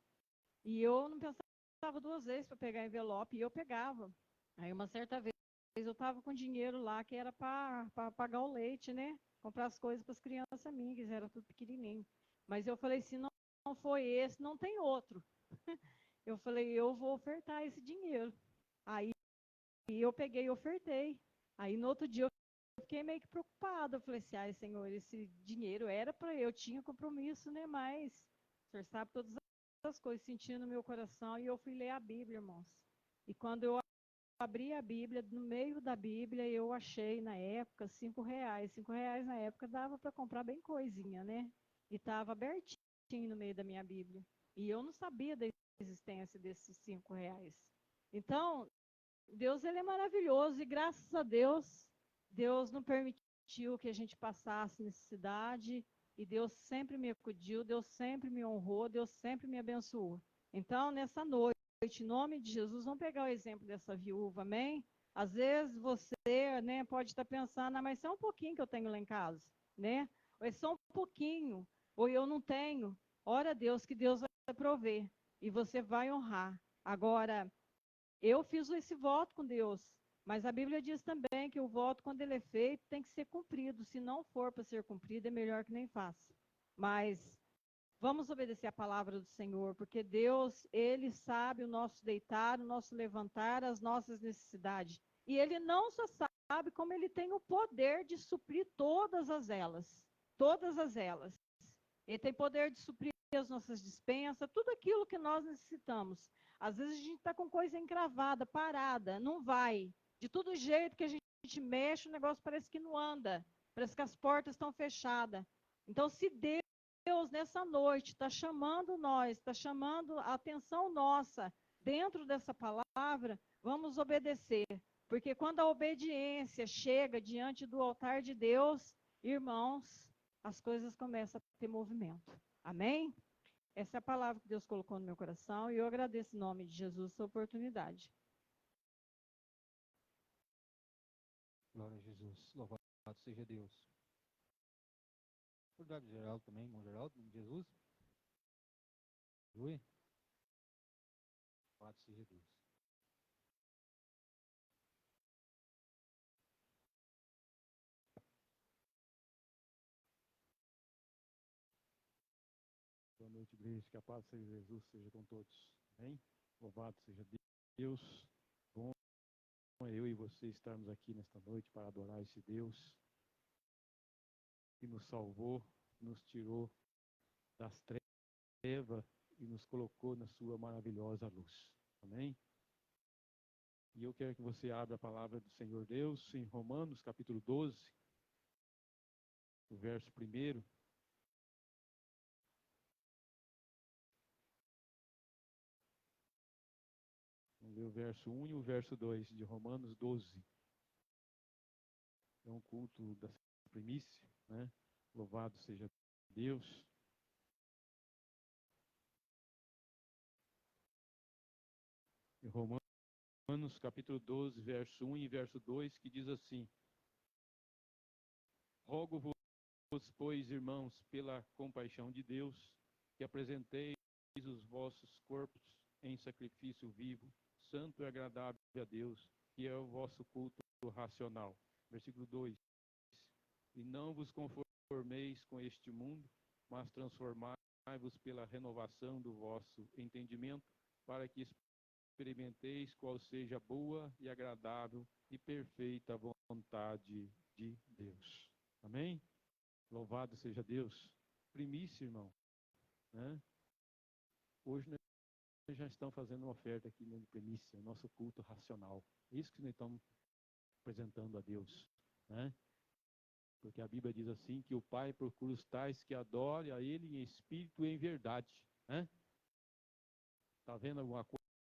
E eu não pensava duas vezes para pegar envelope, e eu pegava. Aí uma certa vez eu estava com dinheiro lá que era para pagar o leite, né? Comprar as coisas para as crianças minhas, que era tudo pequenininho. Mas eu falei, se não foi esse, não tem outro. Eu falei, eu vou ofertar esse dinheiro. Aí eu peguei e ofertei. Aí no outro dia eu fiquei meio que preocupada. Eu falei assim, ai, Senhor, esse dinheiro era para eu tinha compromisso, né? Mas o Senhor sabe todas as coisas, sentindo no meu coração. E eu fui ler a Bíblia, irmãos. E quando eu abri a Bíblia, no meio da Bíblia, eu achei na época R$ 5. R$ 5 na época dava para comprar bem coisinha, né? E estava abertinho no meio da minha Bíblia. E eu não sabia da existência desses R$ 5. Então, Deus ele é maravilhoso e graças a Deus, Deus não permitiu que a gente passasse necessidade e Deus sempre me acudiu, Deus sempre me honrou, Deus sempre me abençoou. Então, nessa noite, em nome de Jesus, vamos pegar o exemplo dessa viúva, amém? Às vezes você, né, pode estar pensando, ah, mas é um pouquinho que eu tenho lá em casa, né? Ou é só um pouquinho, ou eu não tenho. Ora a Deus que Deus vai prover e você vai honrar. Agora, eu fiz esse voto com Deus, mas a Bíblia diz também que o voto, quando ele é feito, tem que ser cumprido. Se não for para ser cumprido, é melhor que nem faça. Mas vamos obedecer a palavra do Senhor, porque Deus, ele sabe o nosso deitar, o nosso levantar, as nossas necessidades. E ele não só sabe, como ele tem o poder de suprir todas as elas. Todas as elas. Ele tem poder de suprir as nossas dispensas, tudo aquilo que nós necessitamos. Às vezes a gente está com coisa encravada, parada, não vai. De todo jeito que a gente mexe, o negócio parece que não anda. Parece que as portas estão fechadas. Então, se Deus, nessa noite, está chamando nós, está chamando a atenção nossa dentro dessa palavra, vamos obedecer. Porque quando a obediência chega diante do altar de Deus, irmãos, as coisas começam a ter movimento. Amém? Essa é a palavra que Deus colocou no meu coração e eu agradeço em nome de Jesus essa oportunidade. Glória a Jesus. Louvado seja Deus. Obrigado, Geraldo, também, irmão Geraldo, em nome de Jesus. Aleluia. Louvado seja Deus. Boa noite, igreja. Que a paz de Jesus seja com todos. Amém? Louvado seja Deus. Bom é eu e você estarmos aqui nesta noite para adorar esse Deus que nos salvou, nos tirou das trevas e nos colocou na sua maravilhosa luz. Amém? E eu quero que você abra a palavra do Senhor Deus em Romanos, capítulo 12, o verso 1. Vamos ler o verso 1 e o verso 2 de Romanos 12. É um culto da primícia, né? Louvado seja Deus. Em Romanos capítulo 12, verso 1 e verso 2, que diz assim: Rogo-vos, pois, irmãos, pela compaixão de Deus, que apresenteis os vossos corpos em sacrifício vivo, santo e agradável a Deus, que é o vosso culto racional. Versículo 2: E não vos conformeis com este mundo, mas transformai-vos pela renovação do vosso entendimento, para que experimenteis qual seja a boa e agradável e perfeita vontade de Deus. Amém? Louvado seja Deus. Primícia, irmão. Né? Hoje nós já estamos fazendo uma oferta aqui de primícia, nosso culto racional. É isso que nós estamos apresentando a Deus. Né? Porque a Bíblia diz assim, que o Pai procura os tais que adorem a Ele em espírito e em verdade. Né? Está vendo alguma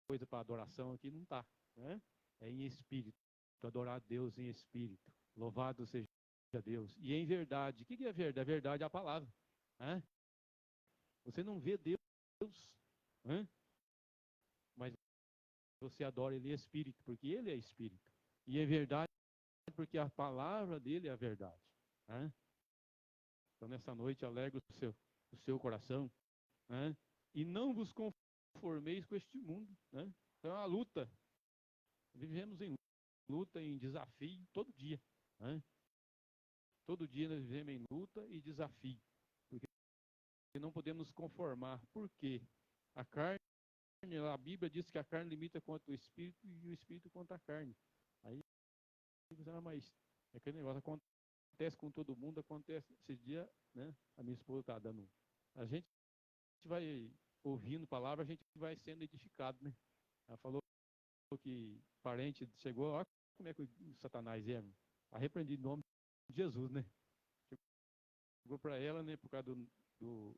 coisa para adoração aqui? Não está. Né? É em espírito. Adorar a Deus em espírito. Louvado seja Deus. E em verdade. O que é verdade? A verdade é a palavra. Né? Você não vê Deus, né? Mas você adora Ele em espírito, porque Ele é espírito. E é verdade, porque a palavra dele é a verdade. Né? Então, nessa noite, alegra o seu coração. Né? E não vos conformeis com este mundo. Né? Então, é uma luta. Vivemos em luta, em desafio, todo dia. Né? Todo dia nós vivemos em luta e desafio. Porque não podemos nos conformar. Por quê? A carne, a Bíblia diz que a carne limita contra o Espírito e o Espírito contra a carne. Aí, mas é aquele negócio, acontece com todo mundo, acontece. Esse dia, né, a minha esposa está dando. A gente vai ouvindo palavra, a gente vai sendo edificado, né? Ela falou que parente chegou, olha como é que o Satanás é, arrepreendido em nome de Jesus, né? Chegou para ela, né, por causa do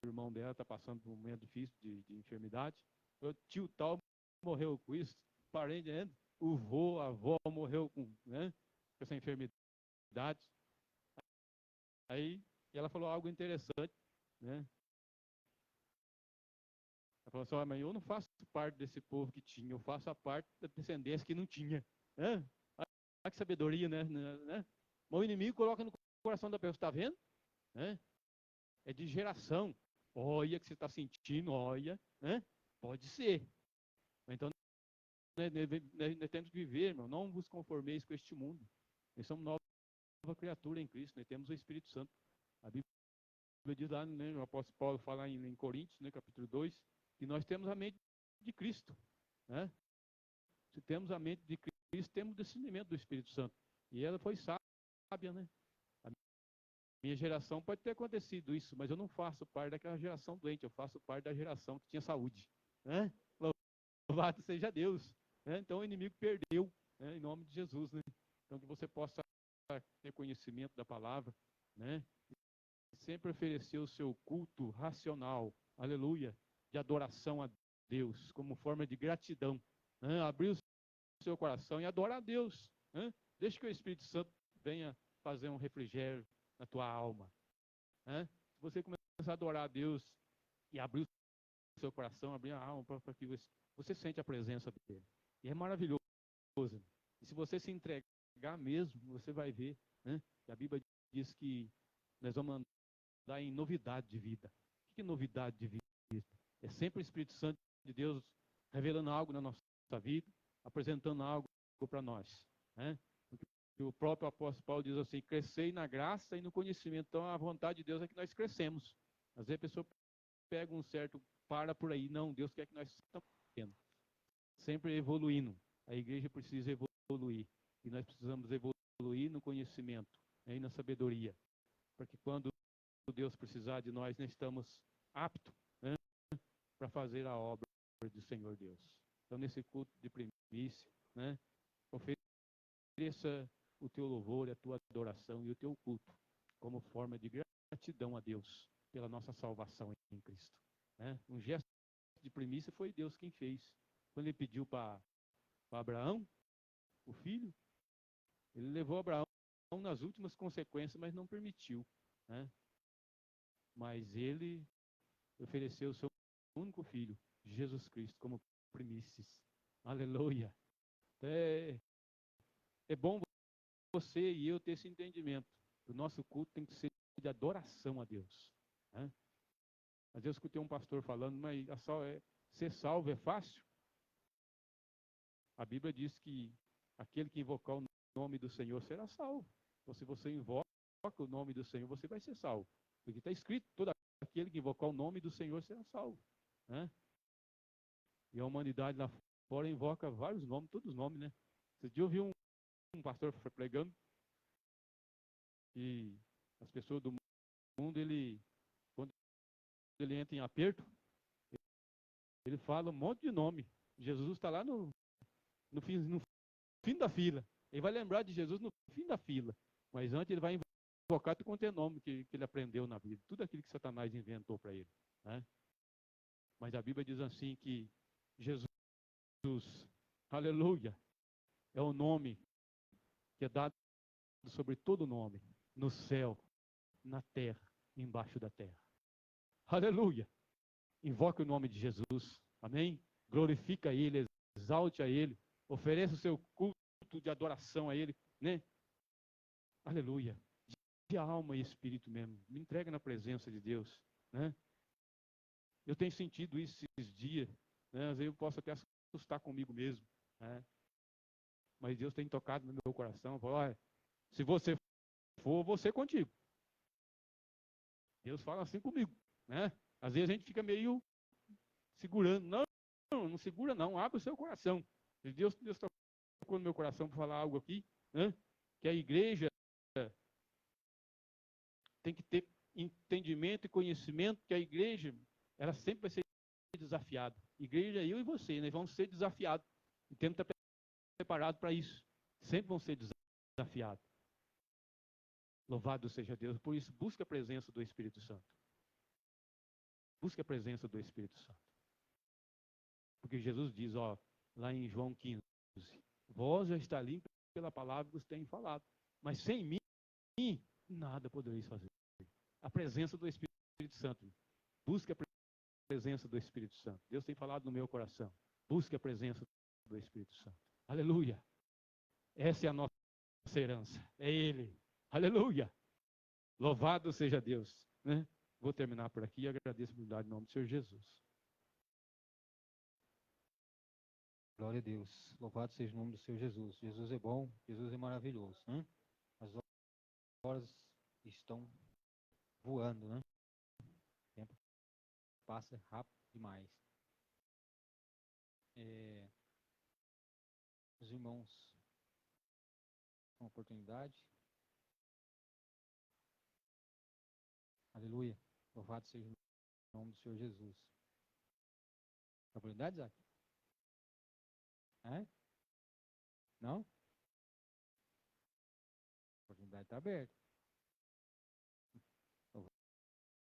irmão dela, está passando por um momento difícil de enfermidade. O tio tal morreu com isso, parente, né? O vô, a avó morreu com, né, com essa enfermidade. Aí ela falou algo interessante, né? Ela falou assim, mas eu não faço parte desse povo que tinha, eu faço a parte da descendência que não tinha. Né? Olha que sabedoria, né? Mas o inimigo coloca no coração da pessoa, está vendo? Né? É de geração. Olha que você está sentindo, olha. Né? Pode ser. Então, nós temos que viver, irmão, não vos conformeis com este mundo. Nós somos nova criatura em Cristo, nós temos o Espírito Santo. A Bíblia diz lá, né, o apóstolo Paulo fala em Coríntios, né, capítulo 2, que nós temos a mente de Cristo. Né? Se temos a mente de Cristo, temos o discernimento do Espírito Santo. E ela foi sábia, né? A minha geração pode ter acontecido isso, mas eu não faço parte daquela geração doente, eu faço parte da geração que tinha saúde. Né? Louvado seja Deus. Né? Então o inimigo perdeu, né, em nome de Jesus. Né? Então que você possa ter conhecimento da palavra, né? Sempre oferecer o seu culto racional, aleluia, de adoração a Deus, como forma de gratidão. Né? Abrir o seu coração e adorar a Deus. Né? Deixa que o Espírito Santo venha fazer um refrigério na tua alma. Né? Se você começar a adorar a Deus e abrir o seu coração, abrir a alma para que você sente a presença dele. E é maravilhoso. E se você se entregar mesmo, você vai ver, né? Que a Bíblia diz que nós vamos andar em novidade de vida. O que é novidade de vida? É sempre o Espírito Santo de Deus revelando algo na nossa vida, apresentando algo para nós. Né? O próprio apóstolo Paulo diz assim, crescei na graça e no conhecimento. Então a vontade de Deus é que nós crescemos. Às vezes a pessoa pega um certo, para por aí. Não, Deus quer que nós estamos crescendo. Sempre evoluindo. A igreja precisa evoluir. E nós precisamos evoluir no conhecimento, né, e na sabedoria. Para que quando Deus precisar de nós, nós estamos aptos, né, para fazer a obra do Senhor Deus. Então, nesse culto de primícia, né, ofereça o teu louvor, a tua adoração e o teu culto como forma de gratidão a Deus pela nossa salvação em Cristo. Né? Um gesto de primícia foi Deus quem fez. Quando ele pediu para Abraão, o filho, ele levou Abraão nas últimas consequências, mas não permitiu. Né? Mas ele ofereceu o seu único filho, Jesus Cristo, como primícias. Aleluia. É bom você e eu ter esse entendimento. O nosso culto tem que ser de adoração a Deus. Né? Às vezes eu escutei um pastor falando, mas ser salvo é fácil? A Bíblia diz que aquele que invocar o nome do Senhor será salvo. Então, se você invoca o nome do Senhor, você vai ser salvo. Porque está escrito, todo aquele que invocar o nome do Senhor será salvo. Né? E a humanidade lá fora invoca vários nomes, todos os nomes, né? Esse dia eu vi um pastor pregando e as pessoas do mundo, quando ele entra em aperto, ele fala um monte de nome. Jesus está lá no fim da fila. Ele vai lembrar de Jesus no fim da fila. Mas antes ele vai invocar tudo quanto é nome que ele aprendeu na vida. Tudo aquilo que Satanás inventou para ele. Né? Mas a Bíblia diz assim que Jesus, aleluia, é o nome que é dado sobre todo nome, no céu, na terra, embaixo da terra. Aleluia. Invoque o nome de Jesus. Amém? Glorifica Ele, exalte a Ele, ofereça o seu culto de adoração a Ele, né? Aleluia. De alma e espírito mesmo. Me entrega na presença de Deus, né? Eu tenho sentido isso esses dias, né? Às vezes eu posso até assustar comigo mesmo, né? mas Deus tem tocado no meu coração. Falou, olha, se você for, você contigo. Deus fala assim comigo, né? Às vezes a gente fica meio segurando. Não segura não, abre o seu coração. Se Deus tocou no meu coração para falar algo aqui, né? Que a igreja tem que ter entendimento e conhecimento, que a igreja, ela sempre vai ser desafiada. Igreja, eu e você, nós vamos ser desafiados. E temos que estar preparados para isso. Sempre vão ser desafiados. Louvado seja Deus. Por isso, busque a presença do Espírito Santo. Busque a presença do Espírito Santo. Porque Jesus diz, ó, lá em João 15, vós já está limpo pela palavra que vos tenho falado. Mas sem mim, nada podereis fazer. A presença do Espírito Santo. Busque a presença do Espírito Santo. Deus tem falado no meu coração. Busque a presença do Espírito Santo. Aleluia. Essa é a nossa herança. É Ele. Aleluia. Louvado seja Deus. Né? Vou terminar por aqui e agradeço a oportunidade em nome do Senhor Jesus. Glória a Deus. Louvado seja o nome do Senhor Jesus. Jesus é bom, Jesus é maravilhoso. Né? As horas estão voando, né? O tempo passa rápido demais. Os irmãos, uma oportunidade. Aleluia. Louvado seja o nome do Senhor Jesus. Oportunidade, Isaac? É? Não? A oportunidade está aberta.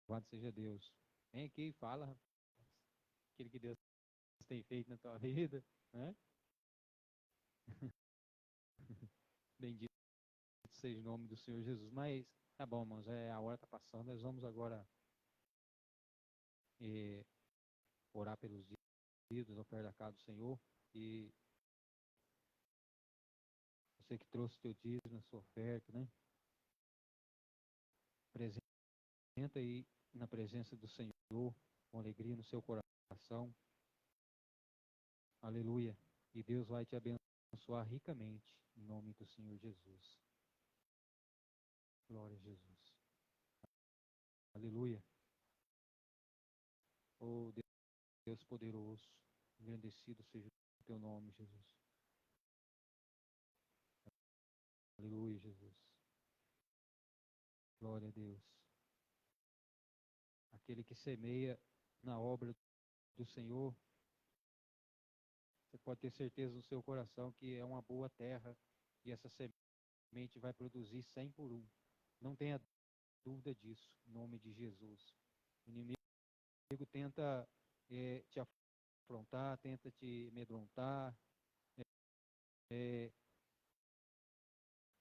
Louvado seja Deus. Vem aqui e fala, rapaz. Aquilo que Deus tem feito na tua vida. Né? Bendito seja o nome do Senhor Jesus. Mas, tá bom, irmãos, a hora está passando. Nós vamos agora orar pelos dízimos, oferta da casa do Senhor. E você que trouxe teu dízimo, a sua oferta, né? Apresenta aí na presença do Senhor, com alegria no seu coração. Aleluia. E Deus vai te abençoar ricamente, em nome do Senhor Jesus. Glória a Jesus. Aleluia. Oh, Deus poderoso, engrandecido seja o teu nome, Jesus. Aleluia, Jesus. Glória a Deus. Aquele que semeia na obra do Senhor, você pode ter certeza no seu coração que é uma boa terra e essa semente vai produzir 100 por 1. Não tenha dúvida disso, em nome de Jesus. O inimigo tenta te afrontar, tenta te amedrontar,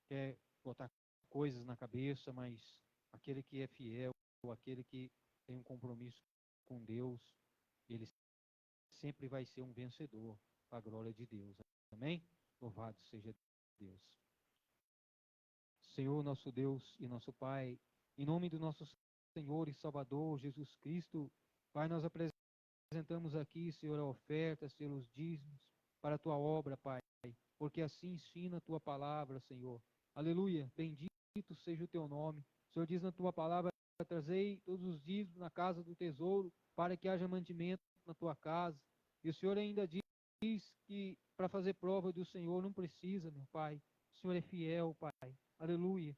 quer botar coisas na cabeça, mas aquele que é fiel, aquele que tem um compromisso com Deus, ele sempre vai ser um vencedor, para a glória de Deus. Amém? Louvado seja Deus. Senhor, nosso Deus e nosso Pai, em nome do nosso Senhor e Salvador Jesus Cristo, Pai, nós apresentamos aqui, Senhor, a oferta, Senhor, os dízimos para a tua obra, Pai, porque assim ensina a tua palavra, Senhor. Aleluia, bendito seja o teu nome. O Senhor diz na tua palavra, trazei todos os dízimos na casa do tesouro, para que haja mantimento na tua casa. E o Senhor ainda diz que para fazer prova do Senhor não precisa, meu Pai. O Senhor é fiel, Pai. Aleluia.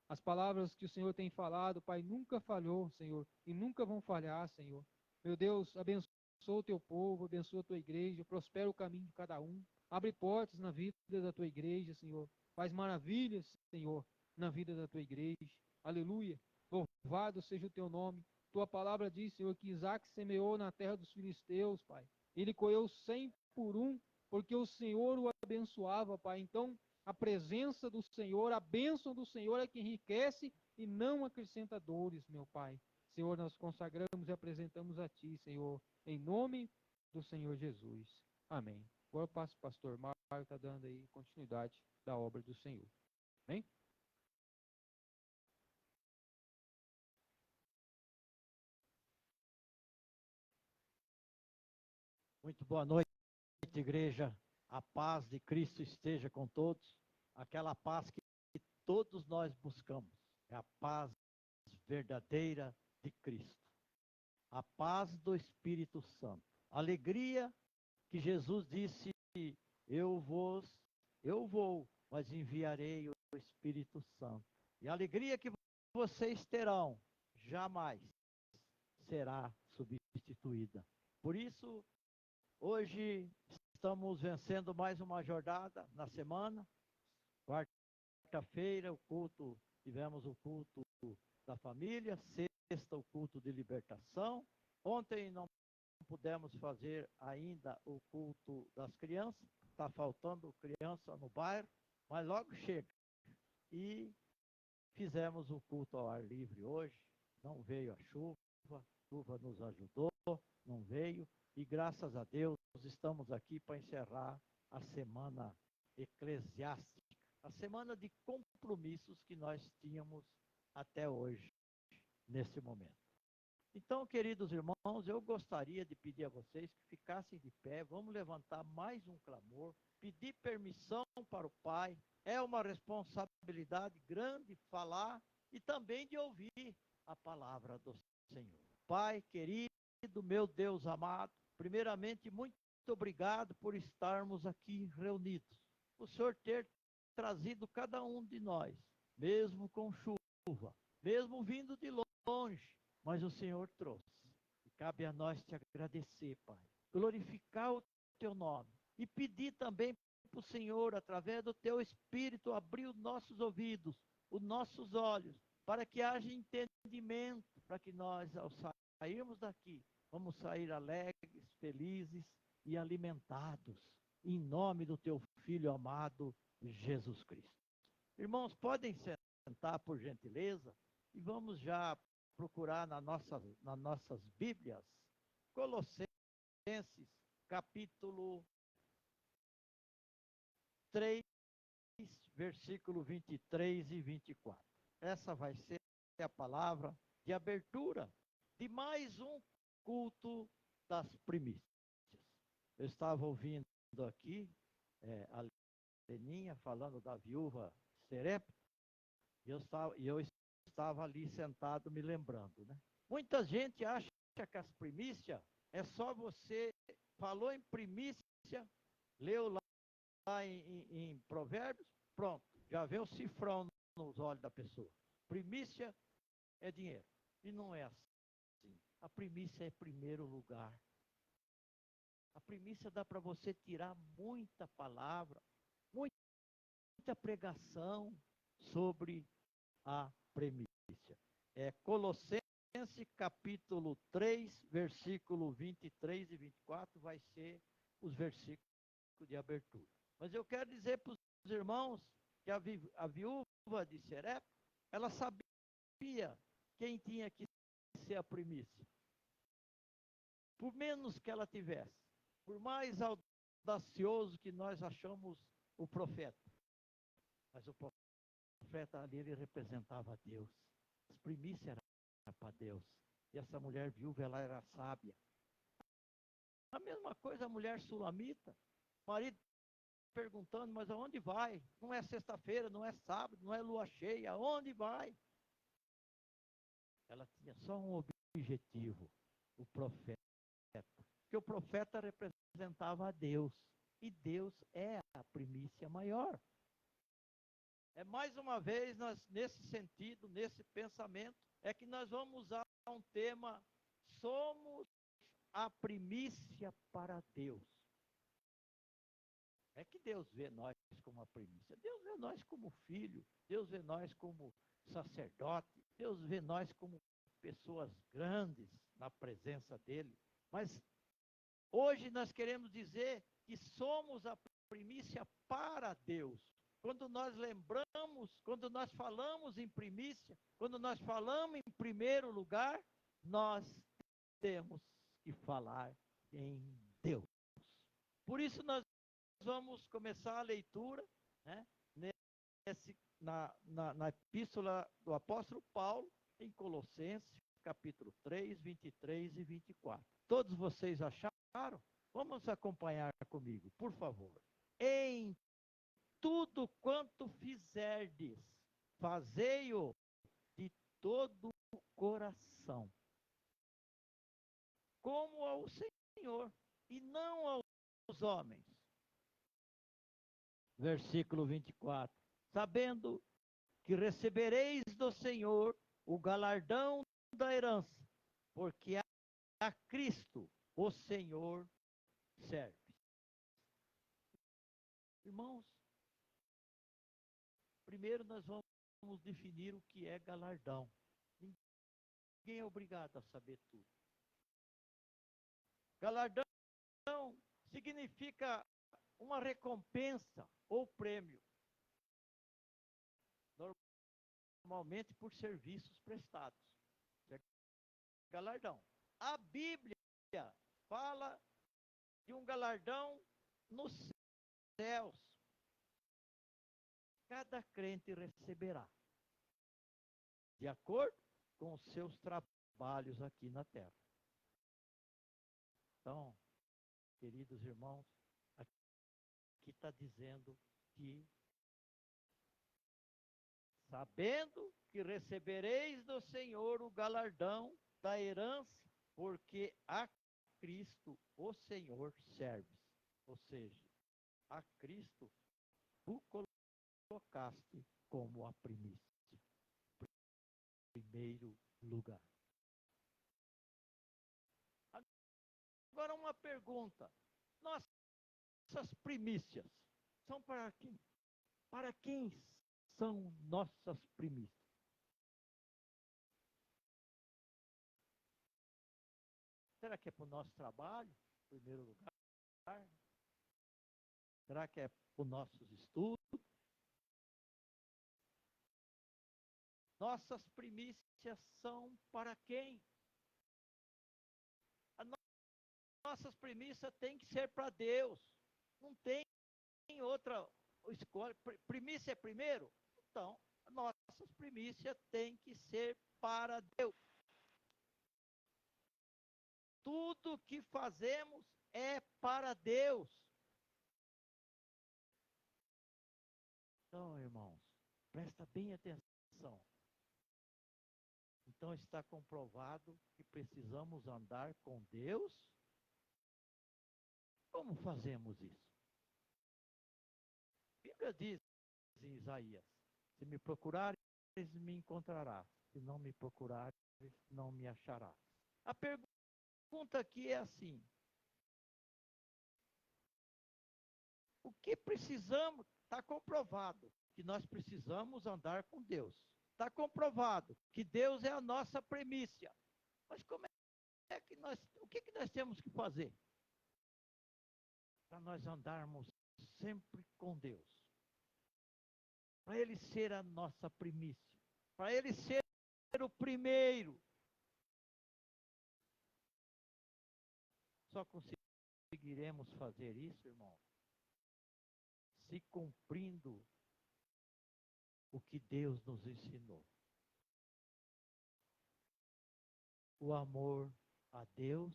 As palavras que o Senhor tem falado, Pai, nunca falhou, Senhor, e nunca vão falhar, Senhor. Meu Deus, abençoa o teu povo, abençoa a tua igreja, prospera o caminho de cada um, abre portas na vida da tua igreja, Senhor. Faz maravilhas, Senhor, na vida da tua igreja. Aleluia. Louvado seja o teu nome. Tua palavra diz, Senhor, que Isaac semeou na terra dos filisteus, Pai. Ele colheu 100 por 1, porque o Senhor o abençoava, Pai. Então, a presença do Senhor, a bênção do Senhor é que enriquece e não acrescenta dores, meu Pai. Senhor, nós consagramos e apresentamos a Ti, Senhor, em nome do Senhor Jesus. Amém. Agora eu passo o pastor Mário, está dando aí continuidade da obra do Senhor. Amém? Muito boa noite, igreja. A paz de Cristo esteja com todos, aquela paz que todos nós buscamos, é a paz verdadeira de Cristo, a paz do Espírito Santo, a alegria que Jesus disse, eu vou, mas enviarei o Espírito Santo, e a alegria que vocês terão, jamais será substituída. Por isso, hoje estamos vencendo mais uma jornada na semana. Quarta-feira, tivemos o culto da família. Sexta, o culto de libertação. Ontem não pudemos fazer ainda o culto das crianças. Está faltando criança no bairro, mas logo chega. E fizemos o culto ao ar livre hoje. Não veio a chuva nos ajudou, não veio. E graças a Deus, estamos aqui para encerrar a semana eclesiástica, a semana de compromissos que nós tínhamos até hoje, nesse momento. Então, queridos irmãos, eu gostaria de pedir a vocês que ficassem de pé, vamos levantar mais um clamor, pedir permissão para o Pai, é uma responsabilidade grande falar e também de ouvir a palavra do Senhor. Pai querido, meu Deus amado, primeiramente, muito obrigado por estarmos aqui reunidos. O Senhor ter trazido cada um de nós, mesmo com chuva, mesmo vindo de longe, mas o Senhor trouxe. E cabe a nós te agradecer, Pai, glorificar o teu nome e pedir também para o Senhor, através do teu Espírito, abrir os nossos ouvidos, os nossos olhos, para que haja entendimento, para que nós, ao sairmos daqui, vamos sair alegres, felizes e alimentados, em nome do teu Filho amado, Jesus Cristo. Irmãos, podem sentar por gentileza e vamos já procurar nas nossas Bíblias, Colossenses, capítulo 3, versículo 23 e 24. Essa vai ser a palavra de abertura de mais um culto das primícias. Eu estava ouvindo aqui a Leninha falando da viúva Serepta, e eu estava ali sentado me lembrando, né? Muita gente acha que as primícias é só você falou em primícia, leu lá em Provérbios, pronto, já vê o cifrão nos olhos da pessoa. Primícia é dinheiro. E não é assim. A primícia é primeiro lugar. A primícia dá para você tirar muita palavra, muita pregação sobre a primícia. É Colossenses capítulo 3, versículo 23 e 24, vai ser os versículos de abertura. Mas eu quero dizer para os irmãos que a viúva de Serepta, ela sabia quem tinha que ser a primícia. Por menos que ela tivesse, por mais audacioso que nós achamos o profeta, mas o profeta ali, ele representava a Deus. As primícias eram para Deus. E essa mulher viúva, ela era sábia. A mesma coisa a mulher sulamita, o marido perguntando, mas aonde vai? Não é sexta-feira, não é sábado, não é lua cheia, aonde vai? Ela tinha só um objetivo, o profeta. Porque o profeta representava a Deus. E Deus é a primícia maior. É mais uma vez, nesse sentido, nesse pensamento, é que nós vamos usar um tema, somos a primícia para Deus. É que Deus vê nós como a primícia. Deus vê nós como filho. Deus vê nós como sacerdote. Deus vê nós como pessoas grandes na presença dele. Mas hoje nós queremos dizer que somos a primícia para Deus. Quando nós lembramos, quando nós falamos em primícia, quando nós falamos em primeiro lugar, nós temos que falar em Deus. Por isso nós vamos começar a leitura, né, na epístola do apóstolo Paulo, em Colossenses, capítulo 3, 23 e 24. Todos vocês acharam? Vamos acompanhar comigo, por favor. em tudo quanto fizerdes, fazei-o de todo o coração, como ao Senhor, e não aos homens. Versículo 24. Sabendo que recebereis do Senhor o galardão da herança, porque a Cristo, o Senhor, serve. Irmãos, primeiro nós vamos definir o que é galardão. Ninguém é obrigado a saber tudo. Galardão significa uma recompensa ou prêmio, normalmente por serviços prestados. É galardão. A Bíblia fala de um galardão nos céus. Cada crente receberá, de acordo com os seus trabalhos aqui na terra. Então, queridos irmãos, aqui está dizendo que, sabendo que recebereis do Senhor o galardão da herança, porque a Cristo, o Senhor, serve. Ou seja, a Cristo tu colocaste como a primícia, primeiro lugar. Agora uma pergunta. Nossas primícias são para quem? Para quem são nossas primícias? Será que é para o nosso trabalho, em primeiro lugar? Será que é para os nossos estudos? Nossas primícias são para quem? Nossas primícias têm que ser para Deus. Não tem outra escolha. Primícia é primeiro? Então, nossas primícias têm que ser para Deus. Tudo que fazemos é para Deus. Então, irmãos, presta bem atenção. Então está comprovado que precisamos andar com Deus. Como fazemos isso? A Bíblia diz em Isaías: se me procurares, me encontrarás. Se não me procurares, não me acharás. A pergunta aqui é assim: o que precisamos? Está comprovado que nós precisamos andar com Deus. Está comprovado que Deus é a nossa primícia. Mas como é que o que nós temos que fazer para nós andarmos sempre com Deus? Para Ele ser a nossa primícia, para Ele ser o primeiro. Só conseguiremos fazer isso, irmão, se cumprindo o que Deus nos ensinou. O amor a Deus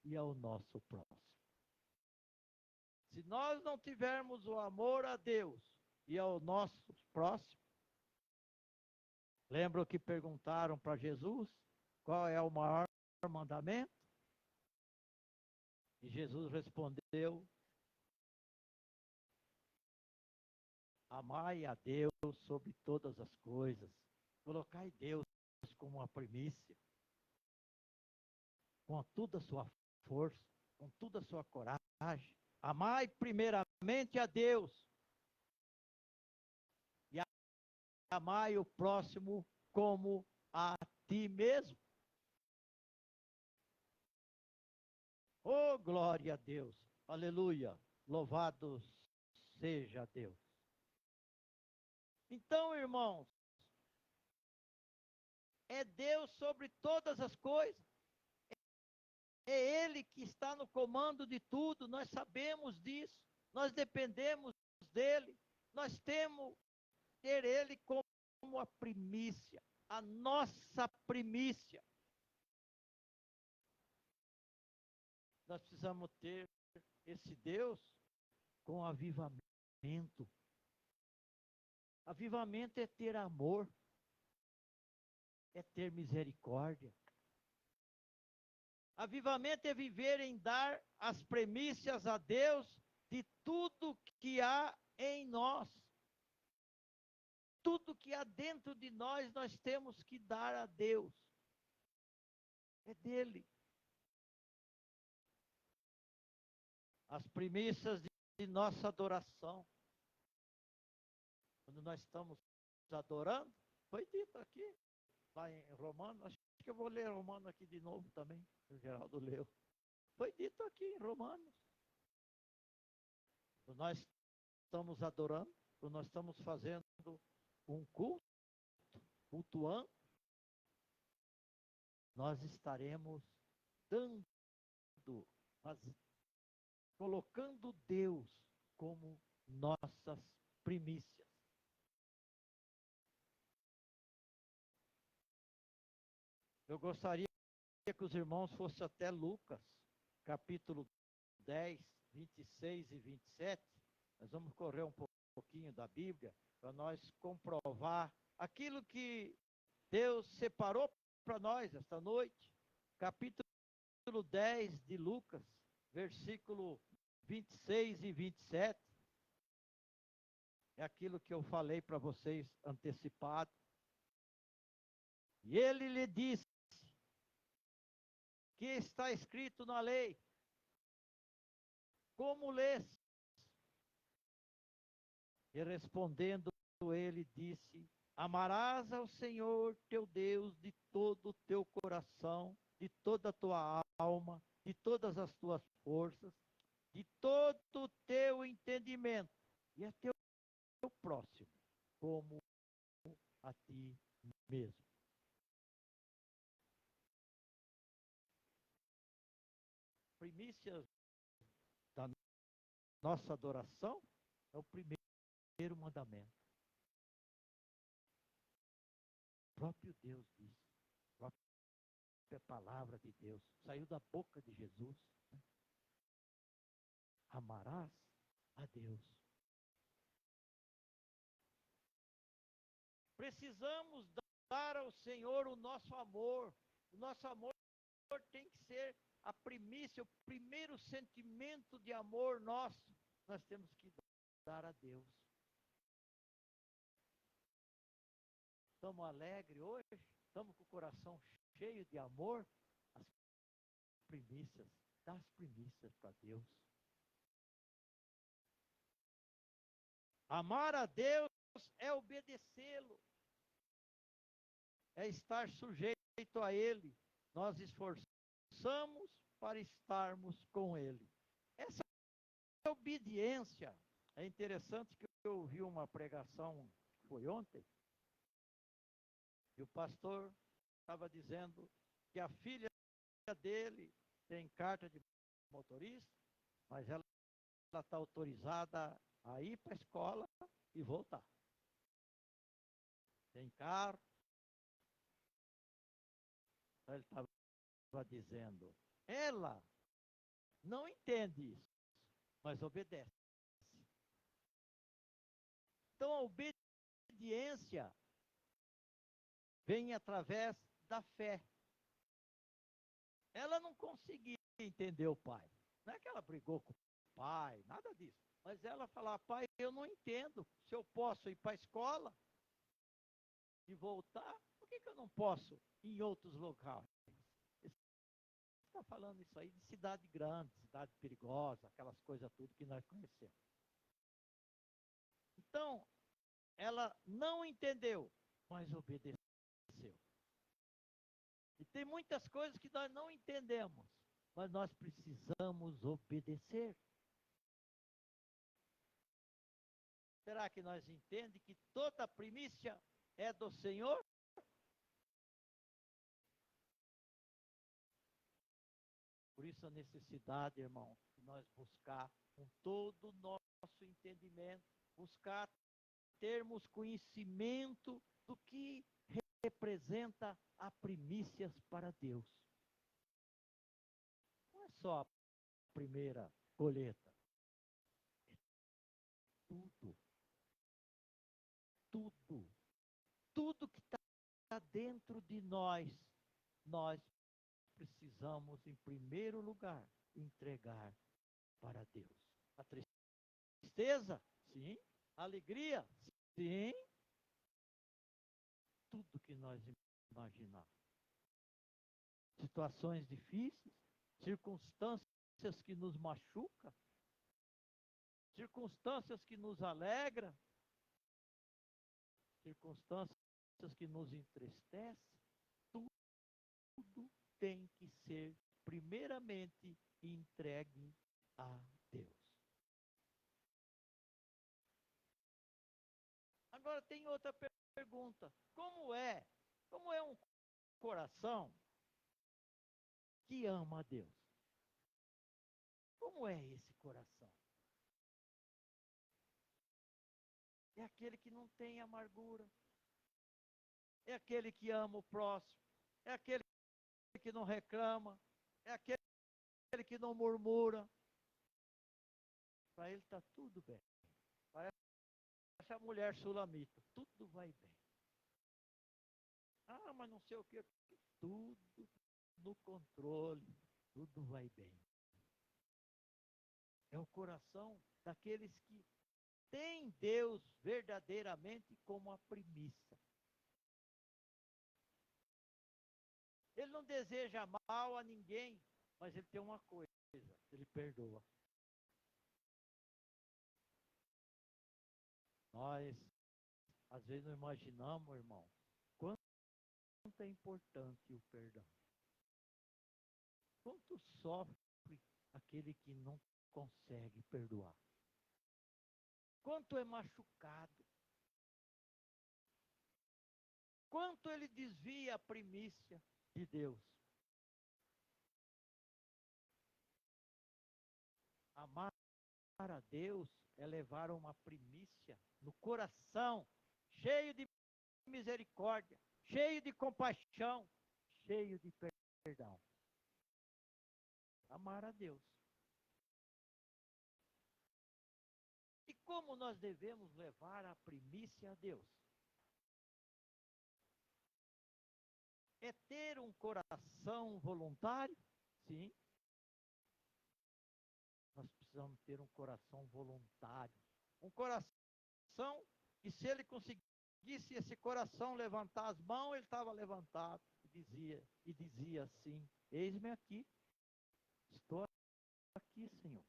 e ao nosso próximo. Se nós não tivermos o amor a Deus e ao nosso próximo, lembram que perguntaram para Jesus qual é o maior mandamento? E Jesus respondeu: amai a Deus sobre todas as coisas, colocai Deus como a primícia, com toda a sua força, com toda a sua coragem. Amai primeiramente a Deus e amai o próximo como a ti mesmo. Oh, glória a Deus, aleluia, louvado seja Deus. Então, irmãos, é Deus sobre todas as coisas. É Ele que está no comando de tudo, nós sabemos disso, nós dependemos dEle, nós temos que ter Ele como a primícia, a nossa primícia. Nós precisamos ter esse Deus com avivamento. Avivamento é ter amor, é ter misericórdia. Avivamento é viver em dar as premissas a Deus de tudo que há em nós. Tudo que há dentro de nós, nós temos que dar a Deus. É dele. As premissas de nossa adoração. Quando nós estamos adorando, foi dito aqui, lá em Romanos, acho que eu vou ler Romanos aqui de novo também, o Geraldo leu. Foi dito aqui em Romanos. Quando nós estamos adorando, quando nós estamos fazendo um culto, cultuando, nós estaremos dando, colocando Deus como nossas primícias. Eu gostaria que os irmãos fossem até Lucas, capítulo 10, 26 e 27. Nós vamos correr um pouquinho da Bíblia para nós comprovar aquilo que Deus separou para nós esta noite. Capítulo 10 de Lucas, versículo 26 e 27. É aquilo que eu falei para vocês antecipado. E ele lhe disse: que está escrito na lei? Como lês? E respondendo ele disse: amarás ao Senhor teu Deus de todo o teu coração, de toda a tua alma, de todas as tuas forças, de todo o teu entendimento, e a teu próximo, como a ti mesmo. Primícias da nossa adoração é o primeiro mandamento. O próprio Deus diz, a própria palavra de Deus, saiu da boca de Jesus. Né? Amarás a Deus. Precisamos dar ao Senhor o nosso amor. O nosso amor tem que ser a primícia, o primeiro sentimento de amor nosso. Nós temos que dar a Deus. Estamos alegres hoje? Estamos com o coração cheio de amor? As primícias, dá as primícias para Deus. Amar a Deus é obedecê-lo. É estar sujeito a Ele. Nós esforçamos para estarmos com Ele. Essa obediência. É interessante que eu ouvi uma pregação, foi ontem, e o pastor estava dizendo que a filha dele tem carta de motorista, mas ela está autorizada a ir para a escola e voltar. Tem carro. Ele estava dizendo, ela não entende isso, mas obedece. Então a obediência vem através da fé. Ela não conseguia entender o pai. Não é que ela brigou com o pai, nada disso. Mas ela falava, pai, eu não entendo. Se eu posso ir para a escola e voltar, por que eu não posso ir em outros locais? Está falando isso aí de cidade grande, cidade perigosa, aquelas coisas tudo que nós conhecemos. Então, ela não entendeu, mas obedeceu. E tem muitas coisas que nós não entendemos, mas nós precisamos obedecer. Será que nós entendemos que toda a primícia é do Senhor? Por isso a necessidade, irmão, de nós buscar com todo o nosso entendimento, buscar termos conhecimento do que representa a primícias para Deus. Não é só a primeira colheita. tudo. Tudo. Tudo que está dentro de nós precisamos, em primeiro lugar, entregar para Deus. A tristeza? Sim. A alegria? Sim. Tudo que nós imaginarmos. Situações difíceis, circunstâncias que nos machucam, circunstâncias que nos alegram, circunstâncias que nos entristecem, tudo tem que ser primeiramente entregue a Deus. Agora tem outra pergunta. Como é um coração que ama a Deus? Como é esse coração? É aquele que não tem amargura. É aquele que ama o próximo. É aquele que não reclama. É aquele que não murmura. Para ele está tudo bem. Parece a mulher sulamita. Tudo vai bem. Ah, mas não sei o que. Tudo no controle. Tudo vai bem. É o coração daqueles que têm Deus verdadeiramente como a primícia. Ele não deseja mal a ninguém, mas ele tem uma coisa, ele perdoa. Nós, às vezes, não imaginamos, irmão, quanto é importante o perdão. Quanto sofre aquele que não consegue perdoar. Quanto é machucado. Quanto ele desvia a primícia de Deus. Amar a Deus é levar uma primícia no coração, cheio de misericórdia, cheio de compaixão, cheio de perdão. Amar a Deus. E como nós devemos levar a primícia a Deus? É ter um coração voluntário? Sim. Nós precisamos ter um coração voluntário. Um coração que, se ele conseguisse esse coração levantar as mãos, ele estava levantado e dizia assim: eis-me aqui, estou aqui, Senhor.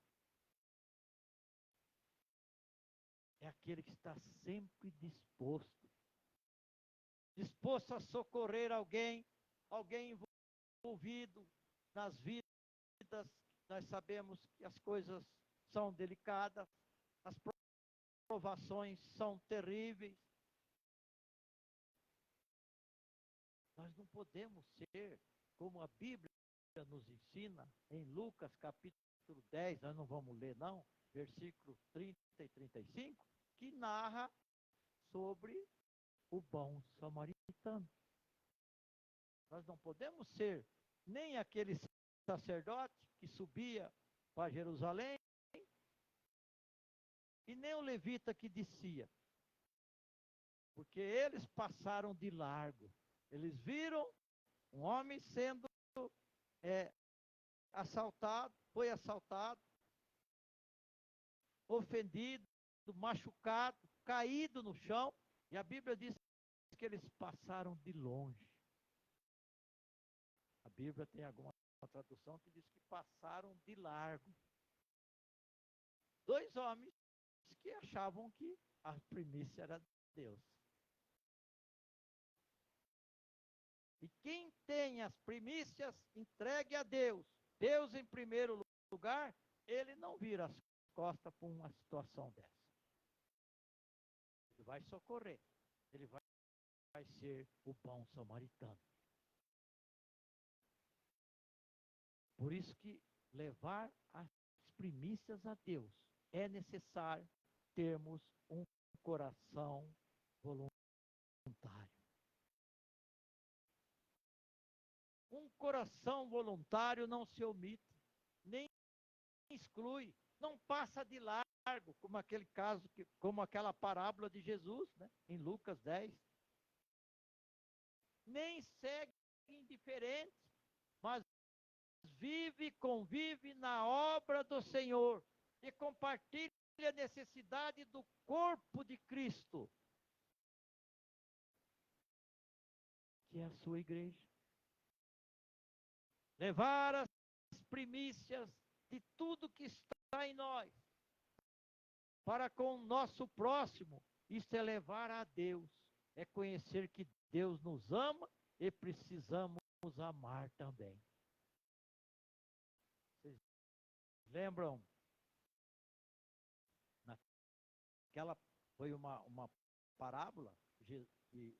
É aquele que está sempre disposto a socorrer alguém envolvido nas vidas. Nós sabemos que as coisas são delicadas, as provações são terríveis. Nós não podemos ser como a Bíblia nos ensina em Lucas capítulo 10, nós não vamos ler não, versículos 30 e 35, que narra sobre o bom samaritano. Nós não podemos ser nem aquele sacerdote que subia para Jerusalém e nem o levita que descia. Porque eles passaram de largo. Eles viram um homem sendo assaltado, foi assaltado, ofendido, machucado, caído no chão, e a Bíblia diz que eles passaram de longe. A Bíblia tem alguma tradução que diz que passaram de largo. Dois homens que achavam que a primícia era Deus. E quem tem as primícias, entregue a Deus. Deus em primeiro lugar, ele não vira as costas para uma situação dessa. Ele vai socorrer. Ele vai ser o bom samaritano. Por isso que levar as primícias a Deus é necessário termos um coração voluntário. Um coração voluntário não se omite, nem exclui, não passa de largo. largo, como aquele caso, como aquela parábola de Jesus, né? Em Lucas 10. Nem segue indiferente, mas convive na obra do Senhor e compartilha a necessidade do corpo de Cristo, que é a sua igreja. Levar as primícias de tudo que está em nós para com o nosso próximo, isso é levar a Deus, é conhecer que Deus nos ama e precisamos amar também. Vocês lembram? Naquela foi uma parábola que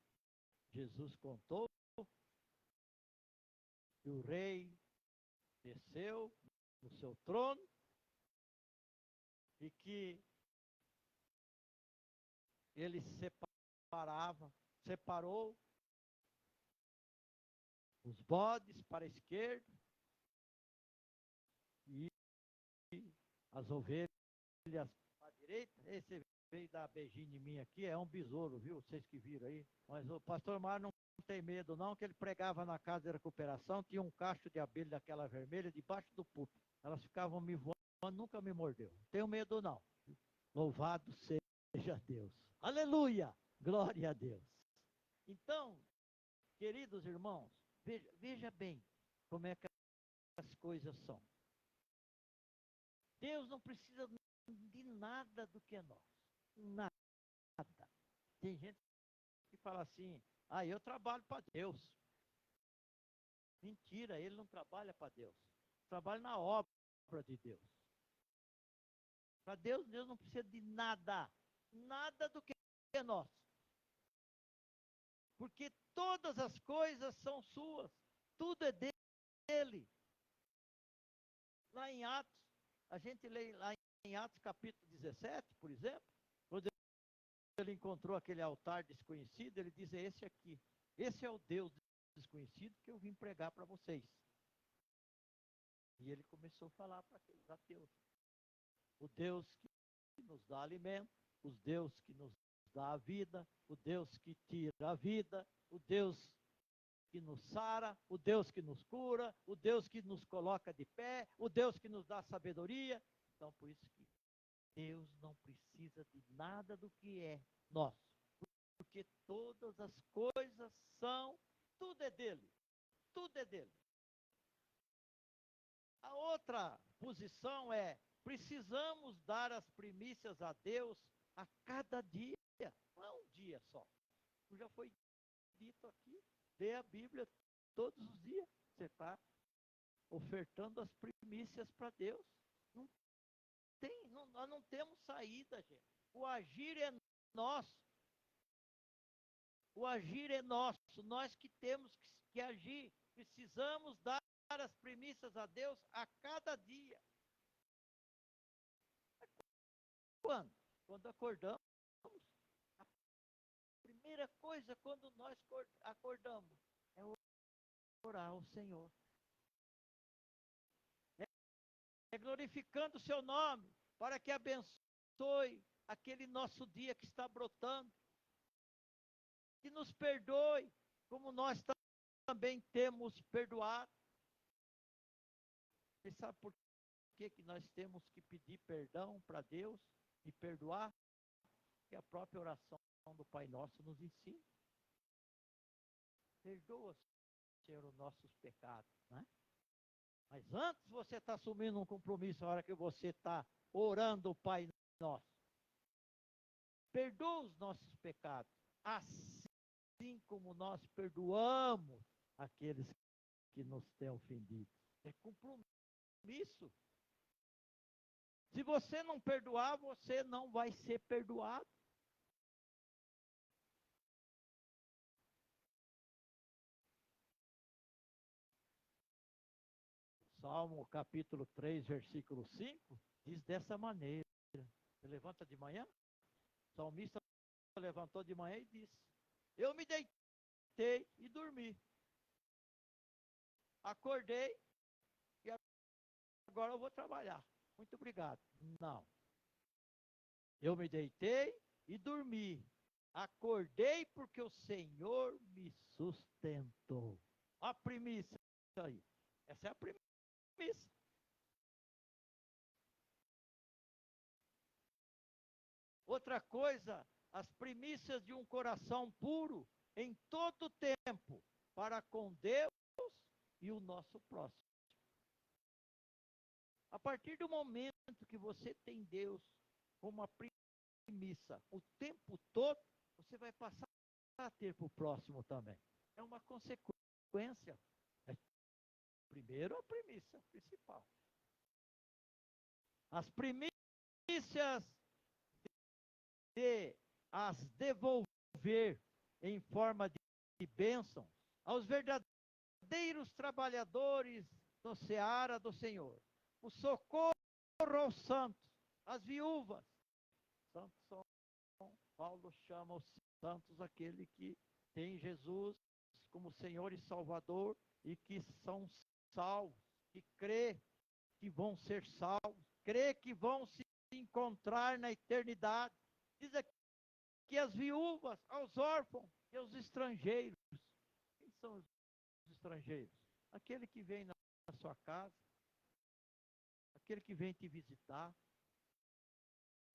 Jesus contou, que o rei desceu no seu trono e que ele separou os bodes para a esquerda e as ovelhas para a direita. Esse veio dar beijinho em mim aqui, é um besouro, viu? Vocês que viram aí. Mas o pastor Mário não tem medo não, que ele pregava na casa de recuperação, tinha um cacho de abelha daquela vermelha debaixo do púlpito. Elas ficavam me voando, nunca me mordeu. Não tenho medo não. Louvado seja Deus. Aleluia! Glória a Deus. Então, queridos irmãos, veja bem como é que as coisas são. Deus não precisa de nada do que é nosso. Nada. Tem gente que fala assim, eu trabalho para Deus. Mentira, ele não trabalha para Deus. Trabalha na obra de Deus. Para Deus, Deus não precisa de nada. Nada do que é nosso. Porque todas as coisas são suas. Tudo é dele. Lá em Atos, a gente lê lá em Atos capítulo 17, por exemplo, quando ele encontrou aquele altar desconhecido, ele diz, é esse aqui. Esse é o Deus desconhecido que eu vim pregar para vocês. E ele começou a falar para aqueles ateus. O Deus que nos dá alimento, o Deus que nos dá a vida, o Deus que tira a vida, o Deus que nos sara, o Deus que nos cura, o Deus que nos coloca de pé, o Deus que nos dá sabedoria. Então, por isso que Deus não precisa de nada do que é nosso, porque todas as coisas são, tudo é dele, tudo é dele. A outra posição é, precisamos dar as primícias a Deus a cada dia, não é um dia só. Já foi dito aqui, lê a Bíblia todos os dias, você está ofertando as primícias para Deus. Nós não temos saída, gente. O agir é nosso. O agir é nosso. Nós que temos que agir. Precisamos dar as primícias a Deus a cada dia. Quando? Quando acordamos. A primeira coisa quando nós acordamos é orar ao Senhor. É glorificando o seu nome, para que abençoe aquele nosso dia que está brotando. Que nos perdoe, como nós também temos perdoado. Você sabe por que nós temos que pedir perdão para Deus e perdoar? Que a própria oração do Pai Nosso nos ensina. Perdoa, Senhor, os nossos pecados, né? Mas antes você está assumindo um compromisso, na hora que você está orando o Pai Nosso. Perdoa os nossos pecados, assim como nós perdoamos aqueles que nos têm ofendido. É compromisso. Se você não perdoar, você não vai ser perdoado. Salmo capítulo 3, versículo 5, diz dessa maneira. Você levanta de manhã? O salmista levantou de manhã e disse, eu me deitei e dormi. Acordei e agora eu vou trabalhar. Muito obrigado. Não. Eu me deitei e dormi. Acordei porque o Senhor me sustentou. A primícia aí. Essa é a primícia. Outra coisa, as primícias de um coração puro em todo tempo para com Deus e o nosso próximo. A partir do momento que você tem Deus como a premissa o tempo todo, você vai passar a ter para o próximo também. É uma consequência. Primeiro, a premissa principal. As primícias de as devolver em forma de bênção aos verdadeiros trabalhadores do seara do Senhor. O socorro aos santos, às viúvas. Santos são, Paulo chama os santos aquele que tem Jesus como Senhor e Salvador e que são salvos, que crê que vão ser salvos, crê que vão se encontrar na eternidade. Diz aqui que as viúvas, aos órfãos e aos estrangeiros. Quem são os estrangeiros? Aquele que vem na sua casa, aquele que vem te visitar,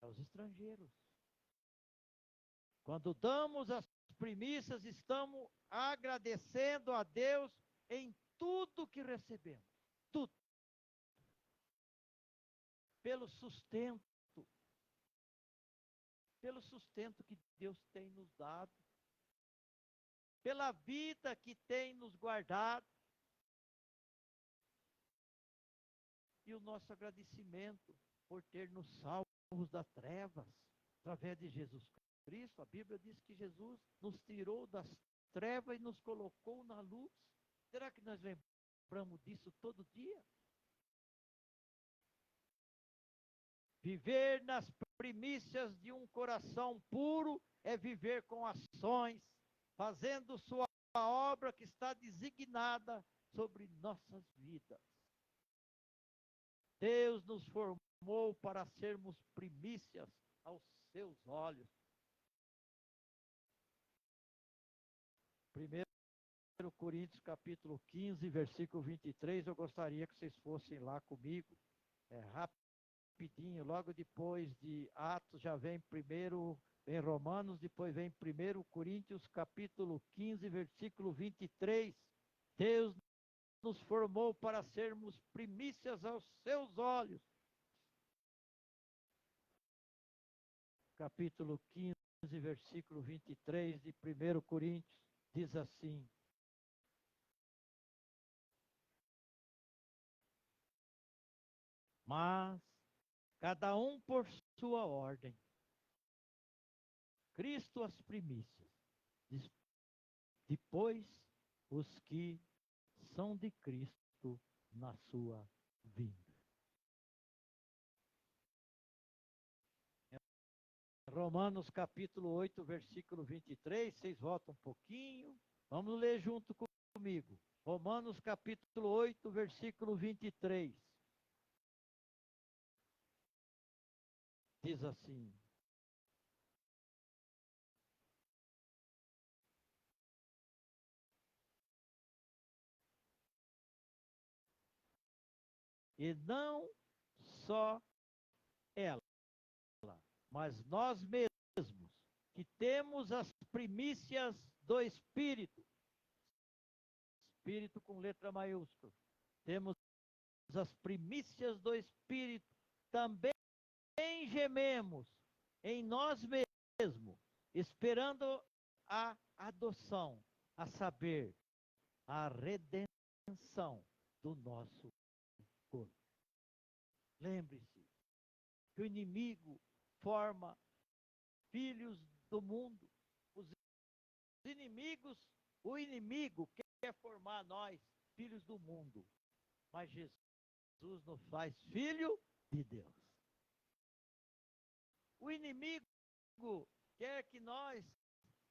é os estrangeiros. Quando damos as primícias, estamos agradecendo a Deus em tudo que recebemos. Tudo. Pelo sustento que Deus tem nos dado, pela vida que tem nos guardado, e o nosso agradecimento por ter nos salvos das trevas, através de Jesus Cristo. A Bíblia diz que Jesus nos tirou das trevas e nos colocou na luz. Será que nós lembramos disso todo dia? Viver nas primícias de um coração puro é viver com ações, fazendo sua obra que está designada sobre nossas vidas. Deus nos formou para sermos primícias aos seus olhos. 1 Coríntios capítulo 15, versículo 23, eu gostaria que vocês fossem lá comigo, rapidinho, logo depois de Atos já vem primeiro em Romanos, depois vem 1 Coríntios capítulo 15, versículo 23. Deus nos formou para sermos primícias aos seus olhos. Capítulo 15, versículo 23 de 1 Coríntios, diz assim: mas cada um por sua ordem. Cristo as primícias, depois os que são de Cristo na sua vinda. Romanos capítulo 8, versículo 23, vocês voltam um pouquinho, vamos ler junto comigo. Romanos capítulo 8, versículo 23. Diz assim: e não só ela, mas nós mesmos, que temos as primícias do Espírito, Espírito com letra maiúscula, temos as primícias do Espírito, também gememos em nós mesmos, esperando a adoção, a saber, a redenção do nosso corpo. Lembre-se que o inimigo forma filhos do mundo. O inimigo quer formar nós, filhos do mundo. Mas Jesus nos faz filho de Deus. O inimigo quer que nós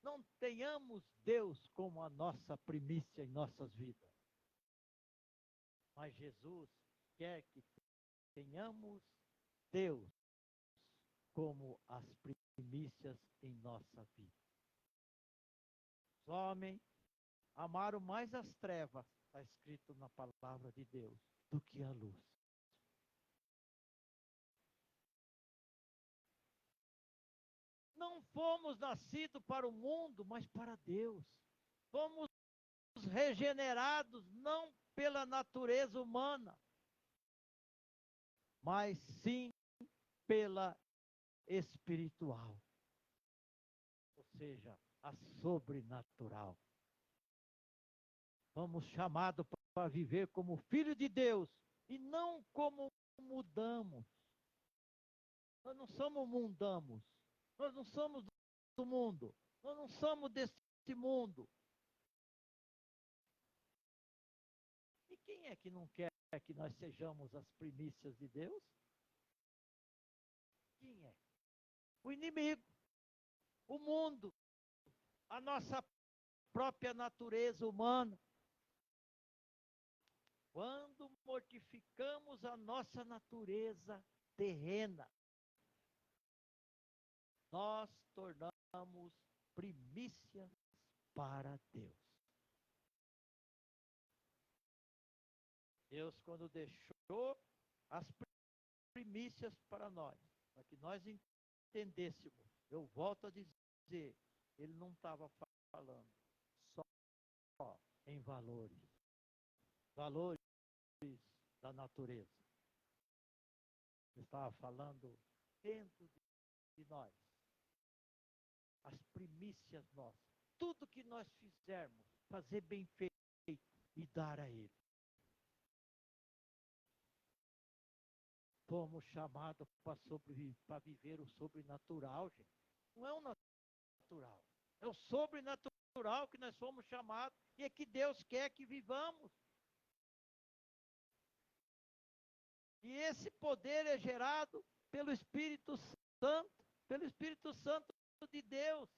não tenhamos Deus como a nossa primícia em nossas vidas. Mas Jesus quer que tenhamos Deus como as primícias em nossa vida. Os homens amaram mais as trevas, está escrito na palavra de Deus, do que a luz. Não fomos nascidos para o mundo, mas para Deus. Fomos regenerados não pela natureza humana, mas sim pela espiritual, ou seja, a sobrenatural. Fomos chamados para viver como filho de Deus e não como mudamos. Nós não somos mundamos, nós não somos do mundo, nós não somos desse mundo. E quem é que não quer que nós sejamos as primícias de Deus? Quem é? O inimigo, o mundo, a nossa própria natureza humana. Quando mortificamos a nossa natureza terrena, nós tornamos primícias para Deus. Deus, quando deixou as primícias para nós, para que nós entendêssemos, eu volto a dizer, ele não estava falando só em valores da natureza. Ele estava falando dentro de nós, as primícias nossas, tudo que nós fizermos, fazer bem feito e dar a Ele. Fomos chamados para viver o sobrenatural, gente. Não é o natural, é o sobrenatural que nós fomos chamados e é que Deus quer que vivamos. E esse poder é gerado pelo Espírito Santo de Deus.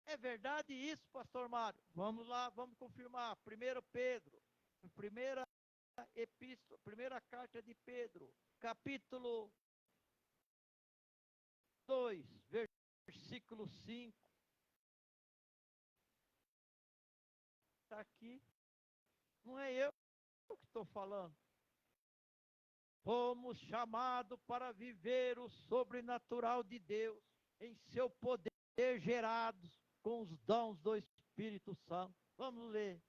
É verdade isso, pastor Mário? Vamos lá, vamos confirmar. 1 Pedro, primeira carta de Pedro, capítulo 2, versículo 5. Está aqui. Não é eu que estou falando. Fomos chamados para viver o sobrenatural de Deus, em seu poder gerados com os dons do Espírito Santo. Vamos ler.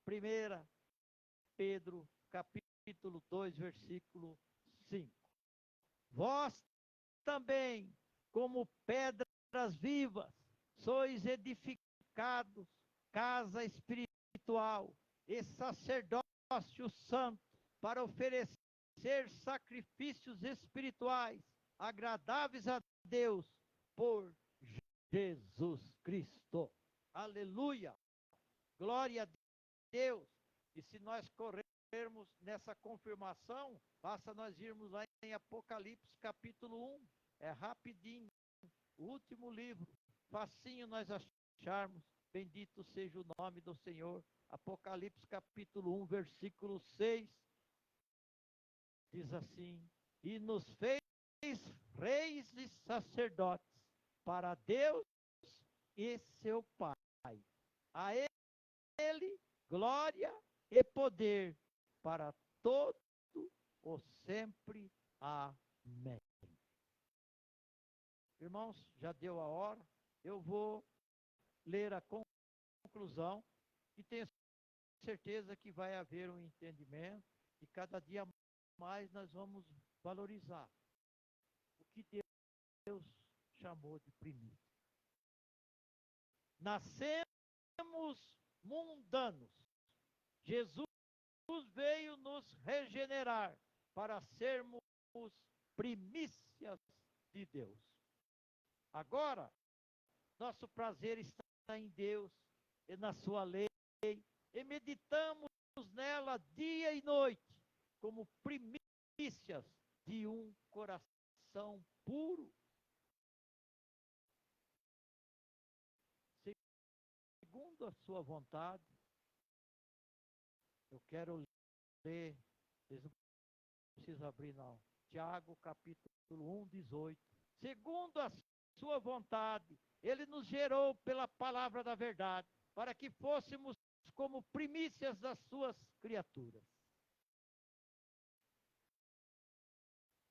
1 Pedro, capítulo 2, versículo 5. Vós também, como pedras vivas, sois edificados, casa espiritual e sacerdócio santo, para oferecer sacrifícios espirituais, agradáveis a Deus, por Jesus Cristo. Aleluia! Glória a Deus! E se nós corrermos nessa confirmação, basta nós irmos lá em Apocalipse capítulo 1. É rapidinho, o último livro. Facinho nós acharmos. Bendito seja o nome do Senhor. Apocalipse capítulo 1, versículo 6. Diz assim: e nos fez reis e sacerdotes para Deus e seu Pai. A Ele glória e poder para todo o sempre. Amém. Irmãos, já deu a hora. Eu vou ler a conclusão e tenho certeza que vai haver um entendimento e cada dia mais nós vamos valorizar o que Deus chamou de primícia. Nascemos mundanos. Jesus veio nos regenerar para sermos primícias de Deus. Agora, nosso prazer está em Deus e na sua lei, e meditamos nela dia e noite, como primícias de um coração puro. Segundo a sua vontade, eu quero ler, vocês não precisam abrir não, Tiago, capítulo 1, 18. Segundo a sua vontade, ele nos gerou pela palavra da verdade, para que fôssemos como primícias das suas criaturas.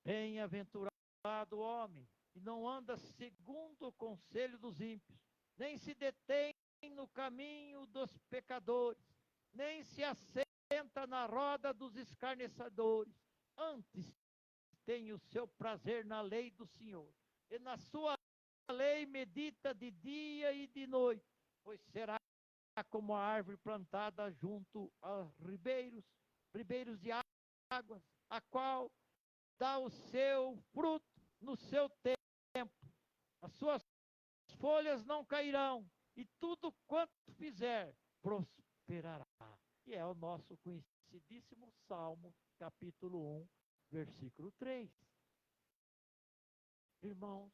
Bem-aventurado o homem, que não anda segundo o conselho dos ímpios, nem se detém no caminho dos pecadores, nem se assenta na roda dos escarnecedores. Antes tem o seu prazer na lei do Senhor, e na sua lei medita de dia e de noite, pois será como a árvore plantada junto a ribeiros de águas, a qual dá o seu fruto no seu tempo. As suas folhas não cairão, e tudo quanto fizer prosperará. E é o nosso conhecidíssimo Salmo, capítulo 1, versículo 3. Irmãos,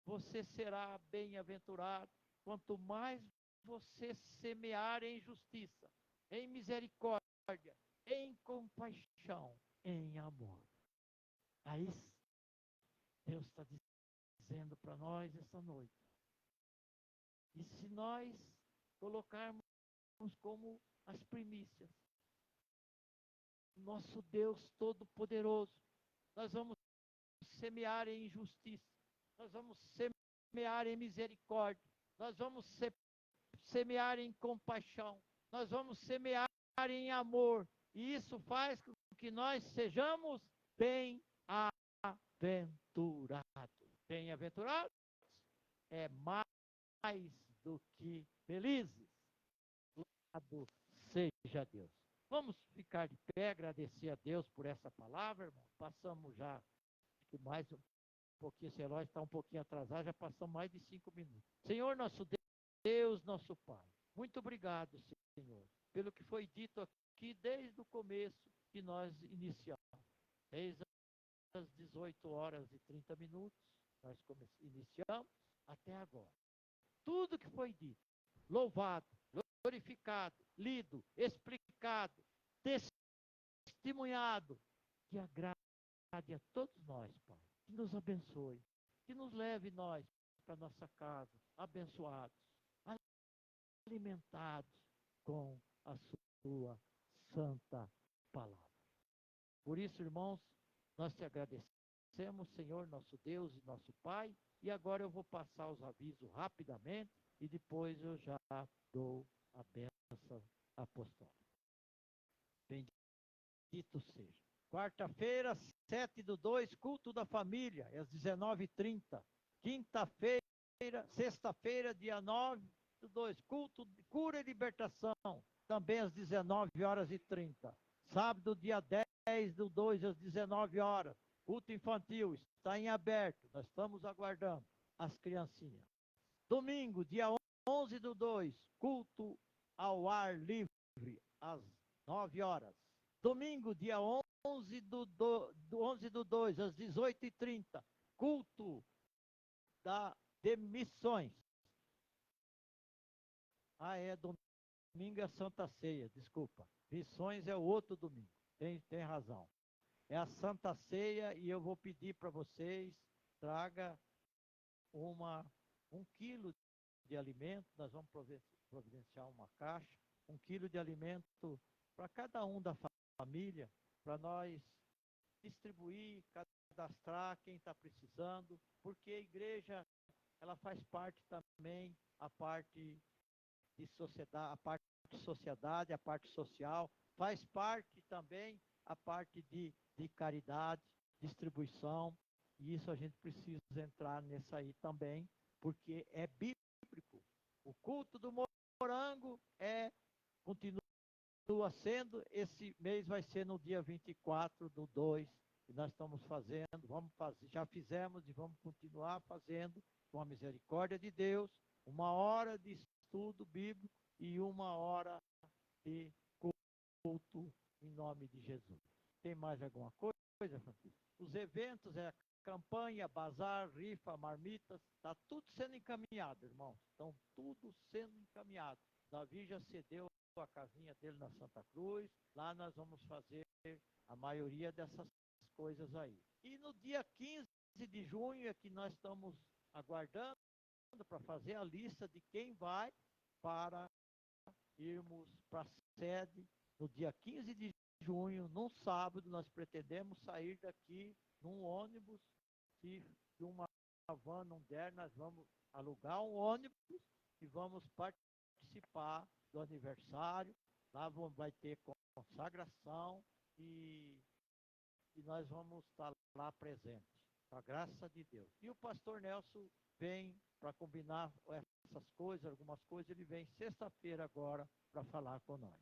você será bem-aventurado quanto mais você semear em justiça, em misericórdia, em compaixão, em amor. Aí Deus está dizendo para nós essa noite. E se nós colocarmos como as primícias, nosso Deus Todo-Poderoso, nós vamos semear em justiça, nós vamos semear em misericórdia, nós vamos semear em compaixão, nós vamos semear em amor, e isso faz com que nós sejamos bem-aventurados. Bem-aventurados é mais do que felizes. Louvado seja Deus. Vamos ficar de pé, agradecer a Deus por essa palavra, irmão. Passamos já mais um pouquinho, esse relógio está um pouquinho atrasado, já passamos mais de 5 minutos. Senhor, nosso Deus, nosso Pai, muito obrigado, Senhor, pelo que foi dito aqui desde o começo que nós iniciamos. Desde as 18h30, nós iniciamos até agora. Tudo que foi dito, louvado, glorificado, lido, explicado, testemunhado, que agrade a todos nós, Pai, que nos abençoe, que nos leve nós para nossa casa, abençoados, alimentados com a sua santa palavra. Por isso, irmãos, nós te agradecemos, Senhor, nosso Deus e nosso Pai, e agora eu vou passar os avisos rapidamente e depois eu já dou a bênção apostólica. Bendito seja. Quarta-feira, 7/2, culto da família, às 19h30. Quinta-feira, sexta-feira, dia 9/2, culto de cura e libertação, também às 19h30. Sábado, dia 10/2, às 19h, culto infantil, está em aberto, nós estamos aguardando as criancinhas. Domingo, dia 11/2, culto ao ar livre, às 9h. Domingo, dia 11/2, às 18h30, culto de missões. Domingo é Santa Ceia, desculpa. Missões é o outro domingo, tem razão. É a Santa Ceia e eu vou pedir para vocês, traga 1 quilo de alimento, nós vamos providenciar uma caixa, 1 quilo de alimento para cada um da família, para nós distribuir, cadastrar quem está precisando, porque a igreja, ela faz parte também, a parte de sociedade, a parte social, faz parte também a parte de caridade, distribuição, e isso a gente precisa entrar nessa aí também, porque é bíblico. O culto do morango continua sendo, esse mês vai ser no dia 24/2, que nós estamos fazendo, já fizemos e vamos continuar fazendo, com a misericórdia de Deus, 1 hora de estudo bíblico e 1 hora de culto em nome de Jesus. Tem mais alguma coisa, Francisco? Os eventos a campanha, bazar, rifa, marmitas, está tudo sendo encaminhado, irmãos. Estão tudo sendo encaminhado. Davi já cedeu a casinha dele na Santa Cruz. Lá nós vamos fazer a maioria dessas coisas aí. E no dia 15 de junho é que nós estamos aguardando para fazer a lista de quem vai para irmos para a sede no dia 15 de junho, num sábado. Nós pretendemos sair daqui num ônibus. Se uma van não der, nós vamos alugar um ônibus e vamos participar do aniversário. Lá vai ter consagração e nós vamos estar lá presentes, com a graça de Deus. E o pastor Nelson vem para combinar essas coisas, algumas coisas, ele vem sexta-feira agora para falar com nós.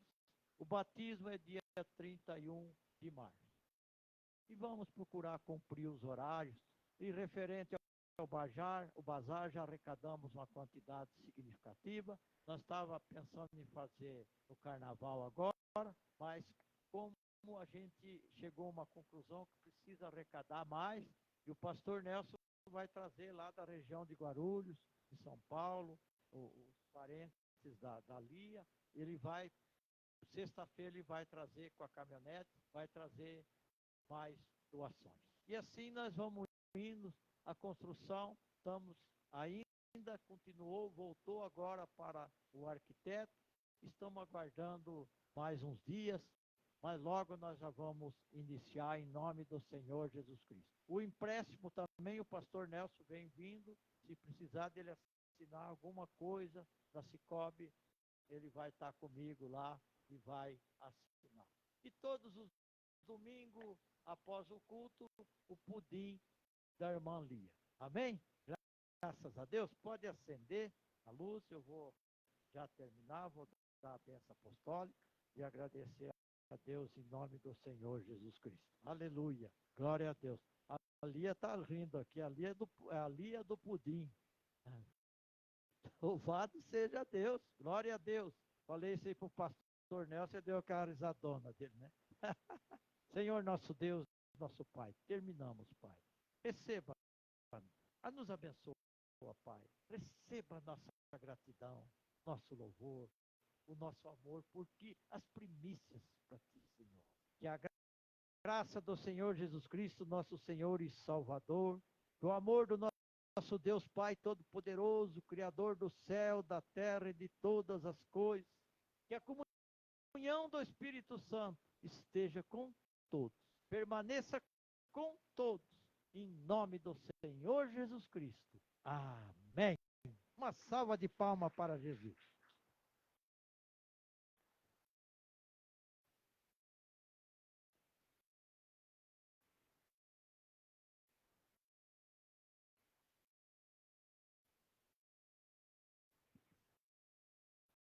O batismo é dia 31 de março. E vamos procurar cumprir os horários. E referente ao bazar já arrecadamos uma quantidade significativa. Nós estávamos pensando em fazer o carnaval agora, mas como a gente chegou a uma conclusão que precisa arrecadar mais, e o pastor Nelson vai trazer lá da região de Guarulhos, de São Paulo, os parentes da Lia, ele vai, sexta-feira ele vai trazer com a caminhonete, vai trazer mais doações. E assim nós vamos indo, a construção, estamos ainda, continuou, voltou agora para o arquiteto, estamos aguardando mais uns dias, mas logo nós já vamos iniciar em nome do Senhor Jesus Cristo. O empréstimo também, o pastor Nelson vem vindo, se precisar dele assinar alguma coisa da Cicobi, ele vai estar comigo lá e vai assinar. E todos os domingos, após o culto, o pudim da irmã Lia. Amém? Graças a Deus. Pode acender a luz, eu vou já terminar, vou dar a bênção apostólica e agradecer a Deus em nome do Senhor Jesus Cristo. Aleluia. Glória a Deus. A Lia está rindo aqui, a Lia do pudim. Louvado seja Deus. Glória a Deus. Falei isso aí para o pastor Nelson, você deu aquela risadona dele, né? Senhor nosso Deus, nosso Pai, terminamos, Pai. Receba, nos abençoa, Pai. Receba a nossa gratidão, nosso louvor, o nosso amor, porque as primícias para ti, Senhor. Que a graça do Senhor Jesus Cristo, nosso Senhor e Salvador, o amor do nosso Deus Pai Todo-Poderoso, Criador do céu, da terra e de todas as coisas, que a comunhão do Espírito Santo esteja com todos, permaneça com todos, em nome do Senhor Jesus Cristo. Amém. Uma salva de palmas para Jesus.